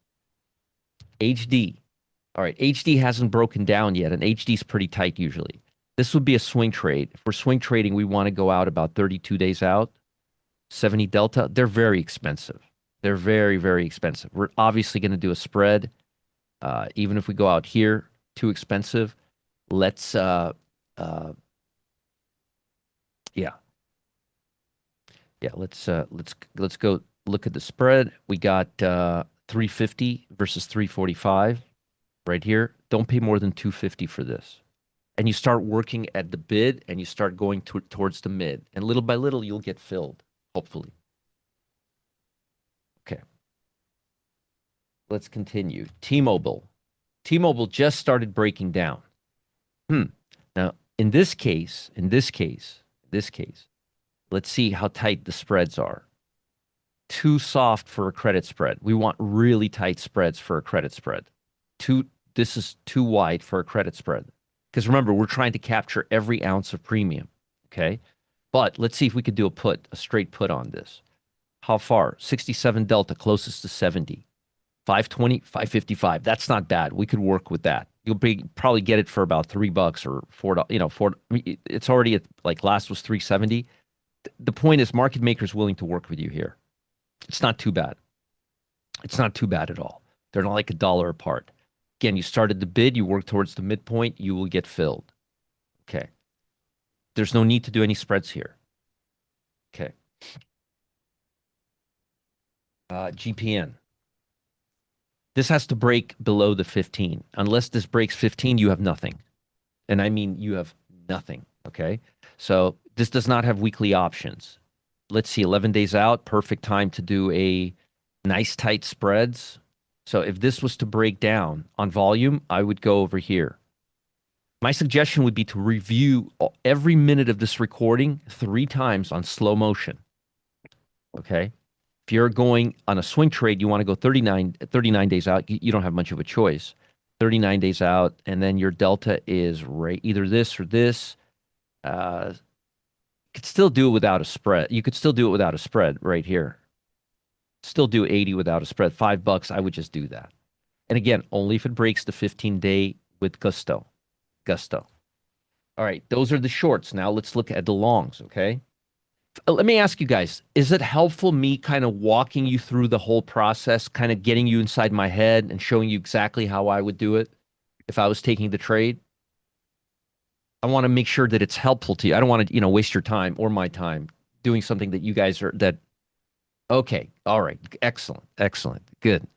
HD. All right, HD hasn't broken down yet, and HD is pretty tight usually. This would be a swing trade. If we're swing trading, we want to go out about 32 days out. 70 delta, they're very expensive. They're very, very expensive. We're obviously going to do a spread. Even if we go out here, too expensive. Let's, yeah. Let's go look at the spread. We got 350 versus 345. Right here, don't pay more than 250 for this. And you start working at the bid and you start going towards the mid. And little by little, you'll get filled, hopefully. Okay. Let's continue. T-Mobile. T-Mobile just started breaking down. Now, in this case, let's see how tight the spreads are. Too soft for a credit spread. We want really tight spreads for a credit spread. This is too wide for a credit spread. Because remember, we're trying to capture every ounce of premium, okay? But let's see if we could do a straight put on this. How far? 67 delta, closest to 70. 520, 555. That's not bad. We could work with that. You'll probably get it for about $3 or $4. It's already at, like last was 370. The point is market makers willing to work with you here. It's not too bad. It's not too bad at all. They're not like $1 apart. Again, you started the bid, you work towards the midpoint, you will get filled. Okay. There's no need to do any spreads here. Okay. GPN. This has to break below the 15. Unless this breaks 15, you have nothing. And I mean, you have nothing. Okay. So this does not have weekly options. Let's see, 11 days out, perfect time to do a nice tight spreads. So if this was to break down on volume, I would go over here. My suggestion would be to review every minute of this recording 3 times on slow motion. Okay? If you're going on a swing trade, you want to go 39 days out. You don't have much of a choice. 39 days out, and then your delta is either this or this. You could still do it without a spread. You could still do it without a spread right here. Still do 80 without a spread. $5, I would just do that. And again, only if it breaks the 15-day with gusto. All right, those are the shorts. Now let's look at the longs, okay? Let me ask you guys, is it helpful me kind of walking you through the whole process, kind of getting you inside my head and showing you exactly how I would do it if I was taking the trade? I want to make sure that it's helpful to you. I don't want to, waste your time or my time doing something that you guys okay. All right. Excellent. Good.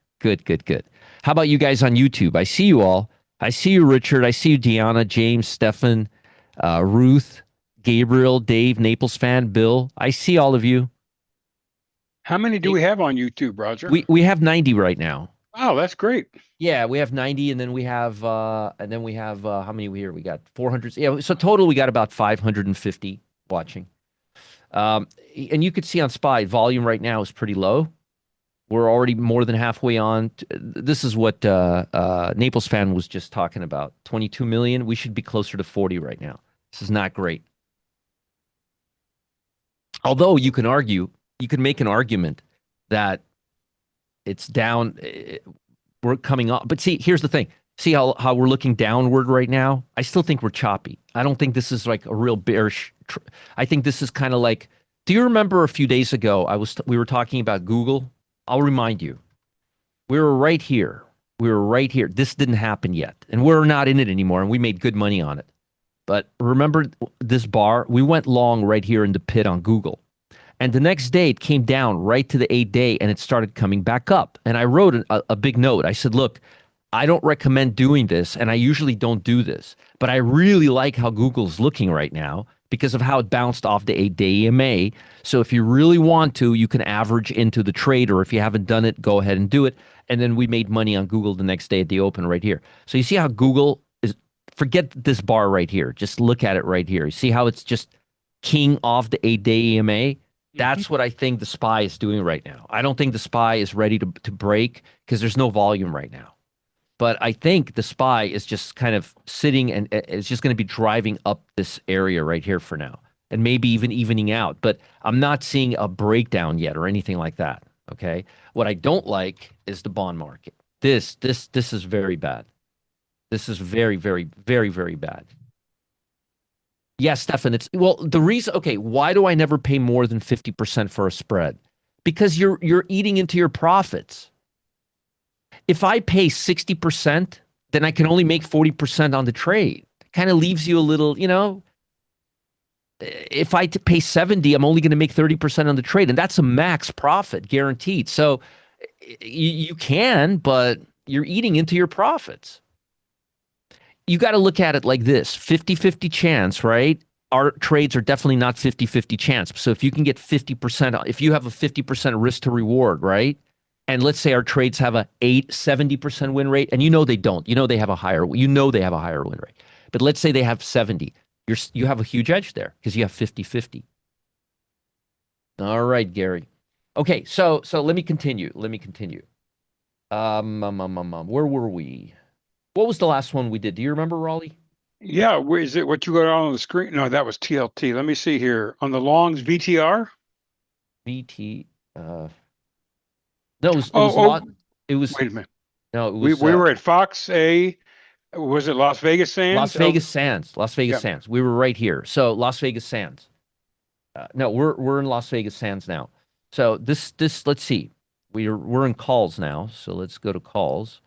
How about you guys on YouTube? I see you all. I see you, Richard. I see you, Deanna, James, Stefan, Ruth, Gabriel, Dave, Naples fan, Bill. I see all of you. How many do we have on YouTube, Roger? We have 90 right now. Oh, that's great. Yeah, we have 90, and then we have how many we here? We got 400. Yeah, so total we got about 550 watching. And you could see on SPY volume right now is pretty low. We're already more than halfway on. This is what Naples fan was just talking about. 22 million. We should be closer to 40 right now. This is not great. Although you can make an argument that it's down. We're coming up. But see, here's the thing. See how we're looking downward right now? I still think we're choppy. I don't think this is like a real bearish. I think this is kind of like, do you remember a few days ago we were talking about Google? I'll remind you. We were right here. This didn't happen yet. And we're not in it anymore, and we made good money on it. But remember this bar? We went long right here in the pit on Google. And the next day, it came down right to the 8-day, and it started coming back up. And I wrote a big note. I said, look, I don't recommend doing this, and I usually don't do this. But I really like how Google's looking right now because of how it bounced off the 8-day EMA. So if you really want to, you can average into the trade, or if you haven't done it, go ahead and do it. And then we made money on Google the next day at the open right here. So you see how Google is, forget this bar right here. Just look at it right here. You see how it's just king off the 8-day EMA? That's what I think the SPY is doing right now. I don't think the SPY is ready to break because there's no volume right now. But I think the SPY is just kind of sitting and it's just going to be driving up this area right here for now and maybe even evening out. But I'm not seeing a breakdown yet or anything like that. Okay. What I don't like is the bond market. This is very bad. This is very, very, very, very bad. Yes, Stefan, the reason, okay, why do I never pay more than 50% for a spread? Because you're eating into your profits. If I pay 60%, then I can only make 40% on the trade. Kind of leaves you a little, if I pay 70, I'm only going to make 30% on the trade, and that's a max profit guaranteed. So you can, but you're eating into your profits. You got to look at it like this, 50-50 chance, right? Our trades are definitely not 50-50 chance. So if you can get 50%, if you have a 50% risk to reward, right? And let's say our trades have a 70% win rate, and they don't. They have a higher win rate. But let's say they have 70. You have a huge edge there because you have 50-50. All right, Gary. Okay, so let me continue. Where were we? What was the last one we did? Do you remember, Raleigh? Yeah, where is it? What you got on the screen? No, that was TLT. Let me see here. On the longs, VTR? VT. No, it was a lot. It was. Wait a minute. No, it was. We were at Fox A. Was it Las Vegas Sands? Las Vegas Sands. We were right here. So Las Vegas Sands. No, we're in Las Vegas Sands now. So this let's see. We're in calls now. So let's go to calls.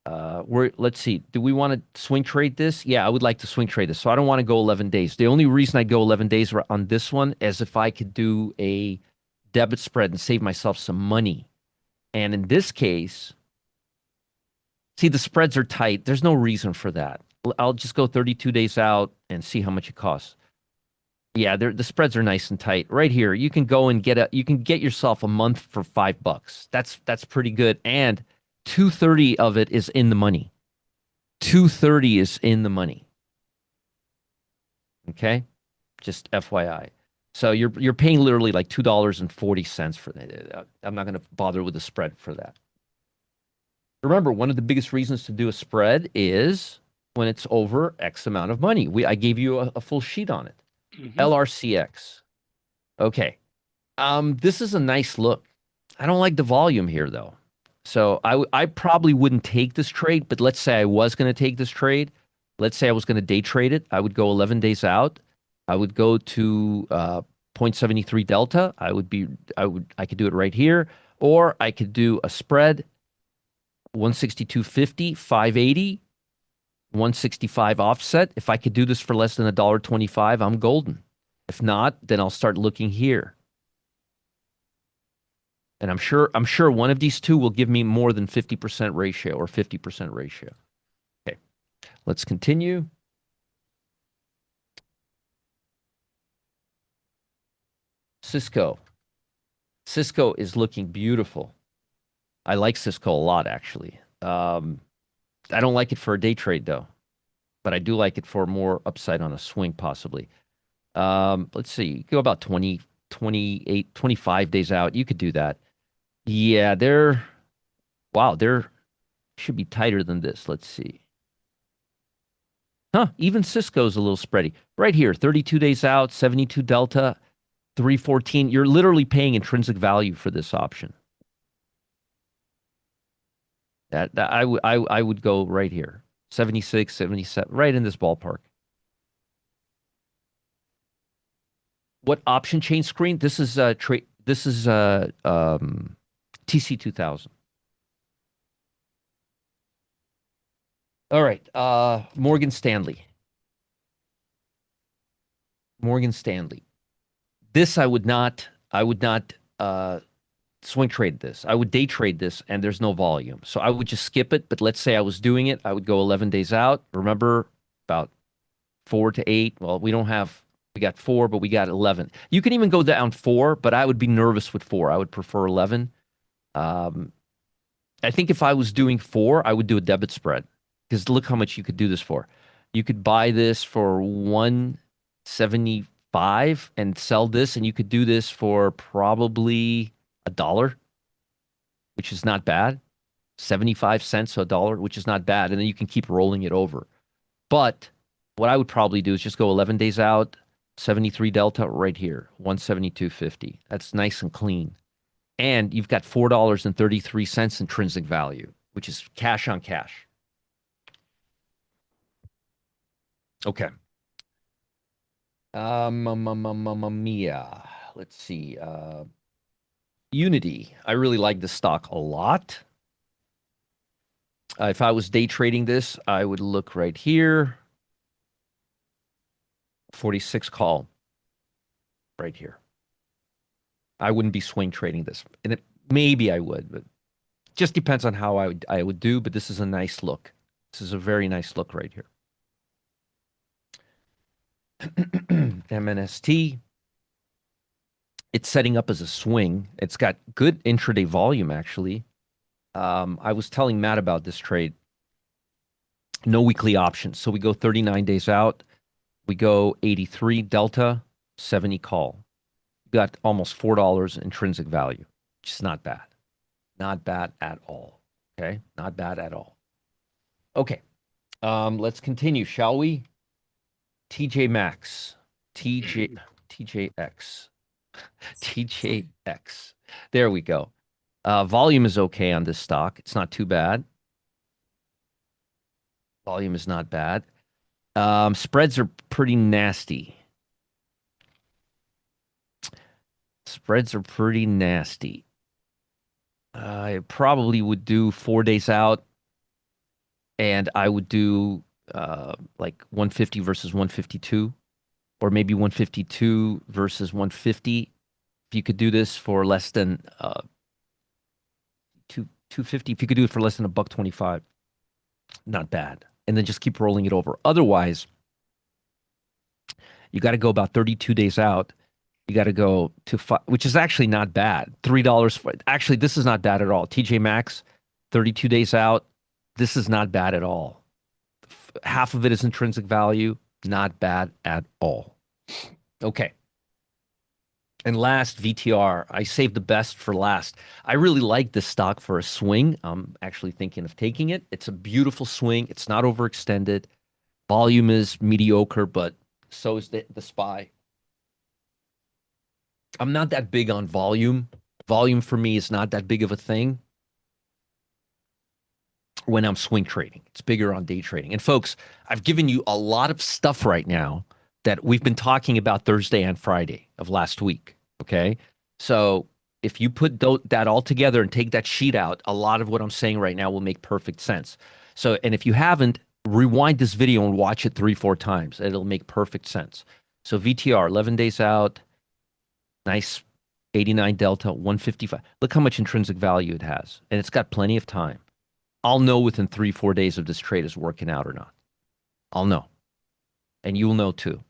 Let's see. Do we want to swing trade this? Yeah, I would like to swing trade this. So I don't want to go 11 days. The only reason I'd go 11 days on this one is if I could do a debit spread and save myself some money. And in this case, see, the spreads are tight. There's no reason for that. I'll just go 32 days out and see how much it costs. Yeah, the spreads are nice and tight. Right here, you can go and get yourself a month for $5. That's pretty good. And 230 of it is in the money. 230 is in the money. Okay? Just FYI. So you're paying literally like $2.40 for that. I'm not going to bother with the spread for that. Remember, one of the biggest reasons to do a spread is when it's over X amount of money. I gave you a full sheet on it. LRCX. Okay. This is a nice look. I don't like the volume here, though. So I probably wouldn't take this trade, but let's say I was going to take this trade. Let's say I was going to day trade it. I would go 11 days out. I would go to 0.73 delta. I could do it right here, or I could do a spread 162.50, 580, 165 offset. If I could do this for less than $1.25, I'm golden. If not, then I'll start looking here. And I'm sure one of these two will give me more than 50% ratio or 50% ratio. Okay. Let's continue. Cisco. Cisco is looking beautiful. I like Cisco a lot, actually. I don't like it for a day trade, though, but I do like it for more upside on a swing, possibly. Let's see. Go about 20, 28, 25 days out. You could do that. Yeah, they're should be tighter than this. Let's see. Huh, even Cisco's a little spready. Right here, 32 days out, 72 delta, 314. You're literally paying intrinsic value for this option. That I would go right here. 76, 77, right in this ballpark. What option chain screen? This is TC 2000. All right, Morgan Stanley. Morgan Stanley. This I would not swing trade this. I would day trade this, and there's no volume. So I would just skip it. But let's say I was doing it, I would go 11 days out. Remember, about 4 to 8. Well, we got 4, but we got 11. You can even go down 4, but I would be nervous with 4. I would prefer 11. I think if I was doing 4, I would do a debit spread, because look how much you could do this for. You could buy this for 175 and sell this, and you could do this for probably $1, which is not bad. 75 cents to $1, which is not bad. And then you can keep rolling it over. But what I would probably do is just go 11 days out, 73 delta right here, 172.50. That's nice and clean. And you've got $4.33 intrinsic value, which is cash on cash. Okay. Mamma mia. Let's see. Unity. I really like this stock a lot. If I was day trading this, I would look right here. 46 call. Right here. I wouldn't be swing trading this. And maybe I would, but just depends on how I would do. But this is a nice look. This is a very nice look right here. MNST. It's setting up as a swing. It's got good intraday volume, actually. I was telling Matt about this trade. No weekly options. So we go 39 days out. We go 83 delta, 70 call. Got almost $4 intrinsic value, which is not bad. Not bad at all. Okay? Not bad at all. Okay. Let's continue, shall we? TJ Maxx. TJX. TJX. There we go. Volume is okay on this stock. It's not too bad. Volume is not bad. Spreads are pretty nasty. Spreads are pretty nasty. I probably would do 4 days out, and I would do like 150 versus 152, or maybe 152 versus 150. If you could do this for less than 250, if you could do it for less than $1.25, not bad. And then just keep rolling it over. Otherwise, you got to go about 32 days out. You got to go to which is actually not bad. $3 for actually, this is not bad at all. TJ Maxx, 32 days out. This is not bad at all. Half of it is intrinsic value. Not bad at all. Okay. And last, VTR. I saved the best for last. I really like this stock for a swing. I'm actually thinking of taking it. It's a beautiful swing. It's not overextended. Volume is mediocre, but so is the SPY. I'm not that big on volume. Volume for me is not that big of a thing when I'm swing trading. It's bigger on day trading. And folks, I've given you a lot of stuff right now that we've been talking about Thursday and Friday of last week. Okay. So if you put that all together and take that sheet out, a lot of what I'm saying right now will make perfect sense. So, and if you haven't, rewind this video and watch it 3-4 times. It'll make perfect sense. So VTR, 11 days out. Nice 89 delta, 155. Look how much intrinsic value it has. And it's got plenty of time. I'll know within 3-4 days if this trade is working out or not. I'll know, and you'll know too.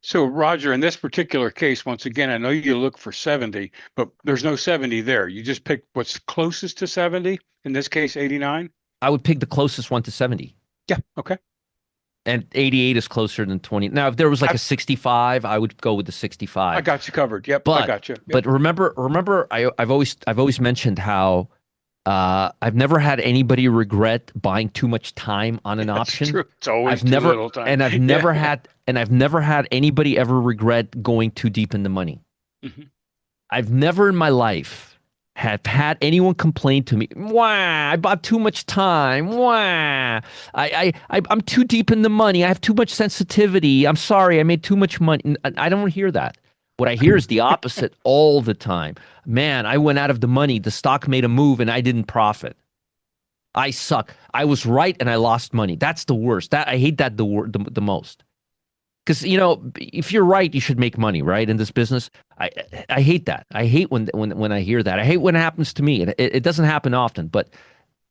So, Roger, in this particular case, once again, I know you look for 70, but there's no 70 there. You just pick what's closest to 70, in this case, 89? I would pick the closest one to 70. Yeah, okay. And 88 is closer than 20. Now, if there was like a 65, I would go with the 65. I got you covered. Yep, I But got you. Yep. but remember, I've always mentioned how I've never had anybody regret buying too much time on an That's option. true. It's always I've too never little time. and I've never had anybody ever regret going too deep in the money. Mhm. I've never in my life have had anyone complain to me, "Wah, I bought too much time. Wah, I'm too deep in the money. I have too much sensitivity. I'm sorry, I made too much money." I don't hear that. What I hear is the opposite all the time. Man, I went out of the money. The stock made a move and I didn't profit. I suck. I was right and I lost money. That's the worst. That I hate that the most. Because if you're right, you should make money, right? In this business, I hate that. I hate when I hear that. I hate when it happens to me. It doesn't happen often, but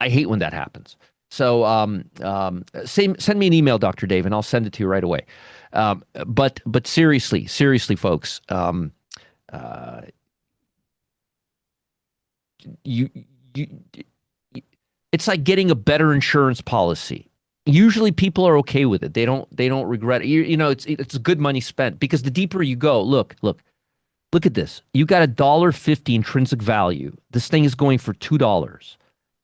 I hate when that happens. So send me an email, Dr. Dave, and I'll send it to you right away. But seriously, folks, you it's like getting a better insurance policy. Usually people are okay with it. They don't regret it. It's good money spent because the deeper you go, look at this. You got $1.50 intrinsic value. This thing is going for $2.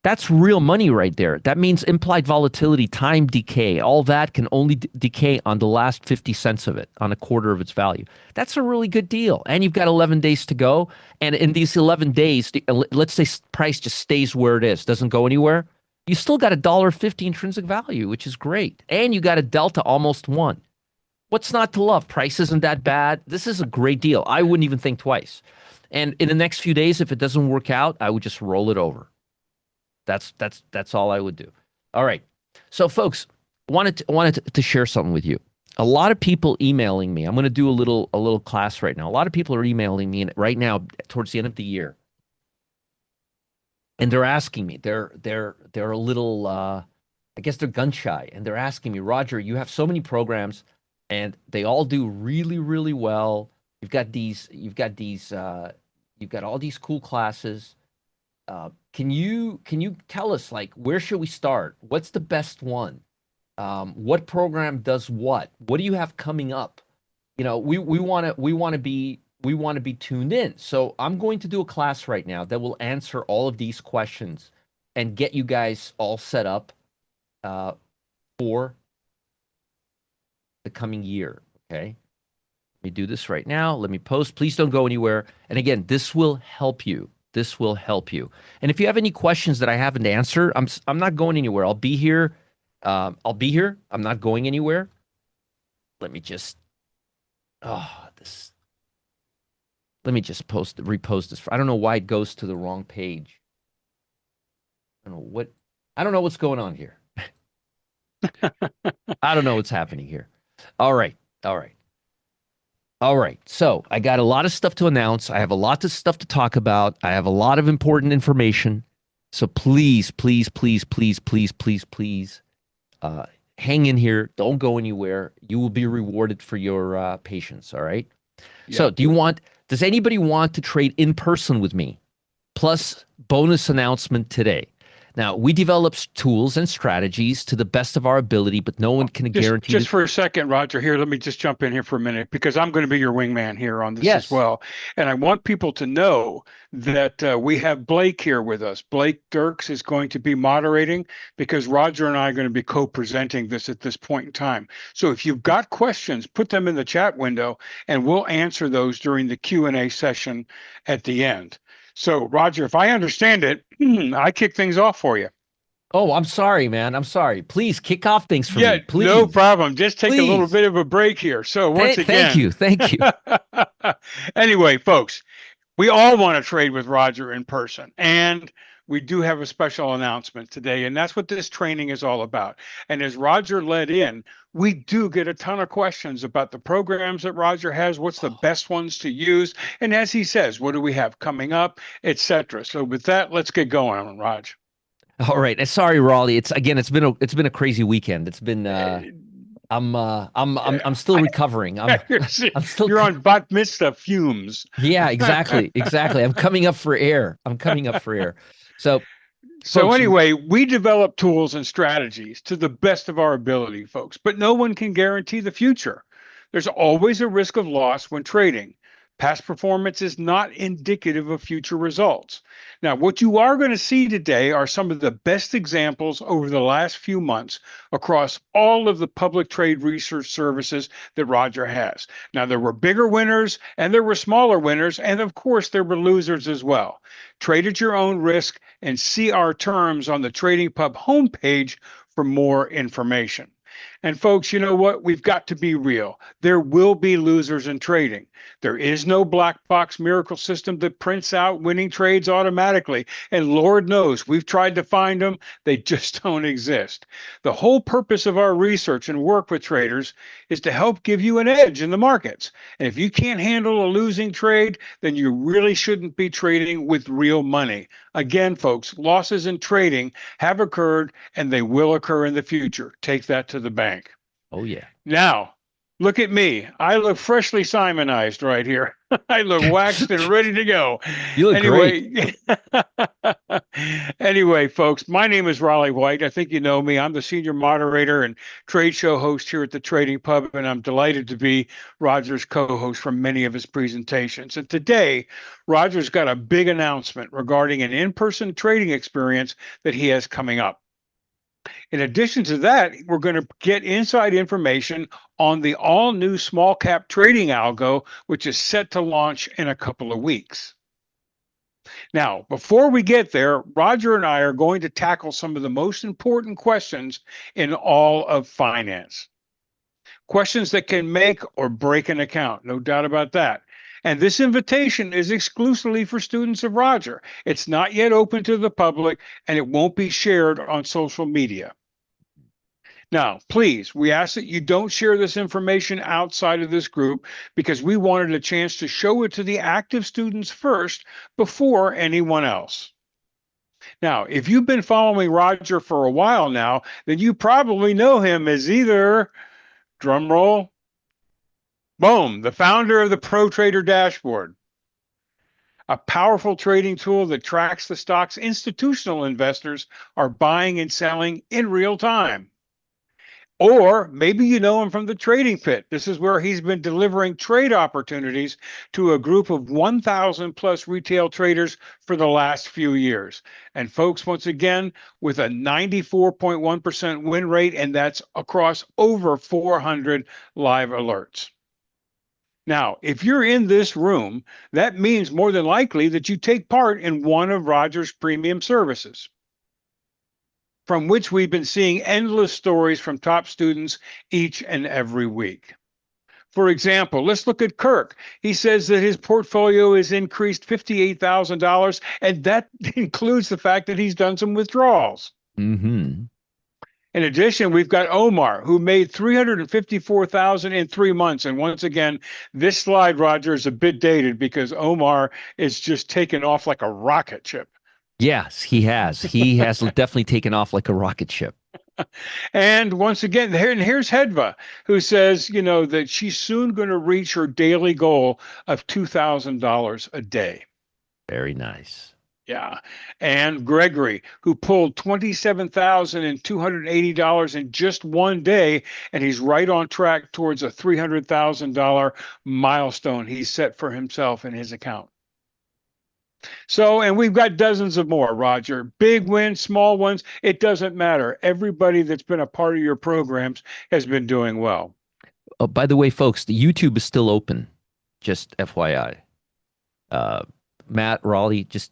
That's real money right there. That means implied volatility, time decay, all that can only decay on the last 50 cents of it, on a quarter of its value. That's a really good deal. And you've got 11 days to go. And in these 11 days, let's say price just stays where it is, doesn't go anywhere. You still got $1.50 intrinsic value, which is great. And you got a delta almost 1. What's not to love? Price isn't that bad. This is a great deal. I wouldn't even think twice. And in the next few days, if it doesn't work out, I would just roll it over. That's all I would do. All right. So, folks, wanted to share something with you. A lot of people emailing me. I'm going to do a little class right now. A lot of people are emailing me right now towards the end of the year. And they're asking me, they're a little, I guess they're gun shy, and they're asking me, Roger, you have so many programs, and they all do really, really well. You've got all these cool classes. Can you tell us, like, where should we start? What's the best one? What program does what? What do you have coming up? We want to be tuned in. So I'm going to do a class right now that will answer all of these questions and get you guys all set up for the coming year. Okay. Let me do this right now. Let me post. Please don't go anywhere. And again, this will help you. This will help you. And if you have any questions that I haven't answered, I'm not going anywhere. I'll be here. I'm not going anywhere. Let me just repost this. I don't know why it goes to the wrong page. I don't know what's going on here. I don't know what's happening here. All right. So I got a lot of stuff to announce. I have a lot of stuff to talk about. I have a lot of important information. So please, hang in here. Don't go anywhere. You will be rewarded for your patience. All right. Yeah. So does anybody want to trade in person with me? Plus bonus announcement today. Now, we develop tools and strategies to the best of our ability, but no one can guarantee. Just for a second, Roger, here, let me just jump in here for a minute because I'm going to be your wingman here on this as well. And I want people to know that we have Blake here with us. Blake Dirks is going to be moderating because Roger and I are going to be co-presenting this at this point in time. So if you've got questions, put them in the chat window and we'll answer those during the Q&A session at the end. So, Roger, if I understand it, I kick things off for you. Oh, I'm sorry, man. I'm sorry. Please kick off things for me. Please. No problem. Just take a little bit of a break here. So once again. Thank you. Anyway, folks, we all want to trade with Roger in person. And we do have a special announcement today, and that's what this training is all about. And as Roger led in, we do get a ton of questions about the programs that Roger has, what's the best ones to use, and as he says, what do we have coming up, etc. So with that, let's get going, Raj. All right. Sorry, Raleigh. It's been a crazy weekend. It's been I'm still recovering. I'm still. You're on bat mitzvah fumes. Yeah, exactly, exactly. I'm coming up for air. I'm coming up for air. So, So folks, anyway, we develop tools and strategies to the best of our ability, folks, but no one can guarantee the future. There's always a risk of loss when trading. Past performance is not indicative of future results. Now, what you are going to see today are some of the best examples over the last few months across all of the public trade research services that Roger has. Now, there were bigger winners and there were smaller winners, and of course, there were losers as well. Trade at your own risk and see our terms on the Trading Pub homepage for more information. And folks, you know what? We've got to be real. There will be losers in trading. There is no black box miracle system that prints out winning trades automatically. And Lord knows we've tried to find them. They just don't exist. The whole purpose of our research and work with traders is to help give you an edge in the markets. And if you can't handle a losing trade, then you really shouldn't be trading with real money. Again, folks, losses in trading have occurred and they will occur in the future. Take that to the bank. oh yeah. Now, look at me. I look freshly Simonized right here. I look waxed and ready to go. You look great. Anyway, folks, my name is Raleigh White. I think you know me. I'm the senior moderator and trade show host here at the Trading Pub, and I'm delighted to be Roger's co-host for many of his presentations. And today, Roger's got a big announcement regarding an in-person trading experience that he has coming up. In addition to that, we're going to get inside information on the all-new small cap trading algo, which is set to launch in a couple of weeks. Now, before we get there, Roger and I are going to tackle some of the most important questions in all of finance. Questions that can make or break an account, no doubt about that. And this invitation is exclusively for students of Roger. It's not yet open to the public, and it won't be shared on social media. Now, please, we ask that you don't share this information outside of this group because we wanted a chance to show it to the active students first before anyone else. Now, if you've been following Roger for a while now, then you probably know him as either, drum roll, boom, the founder of the Pro Trader Dashboard, a powerful trading tool that tracks the stocks institutional investors are buying and selling in real time. Or maybe you know him from the Trading Pit. This is where he's been delivering trade opportunities to a group of 1,000 plus retail traders for the last few years. And folks, once again, with a 94.1% win rate, and that's across over 400 live alerts. Now, if you're in this room, that means more than likely that you take part in one of Roger's premium services, from which we've been seeing endless stories from top students each and every week. For example, let's look at Kirk. He says that his portfolio has increased $58,000, and that includes the fact that he's done some withdrawals. Mm-hmm. In addition, we've got Omar, who made $354,000 in 3 months. And once again, this slide, Roger, is a bit dated because Omar is just taken off like a rocket ship. Yes, he has. He has definitely taken off like a rocket ship. And once again, here's Hedva, who says, you know, that she's soon going to reach her daily goal of $2,000 a day. Very nice. Yeah. And Gregory, who pulled $27,280 in just one day, and he's right on track towards a $300,000 milestone he set for himself in his account. So, and we've got dozens of more, Roger. Big wins, small ones, it doesn't matter. Everybody that's been a part of your programs has been doing well. Oh, by the way, folks, the YouTube is still open. Just FYI. Matt, Raleigh, just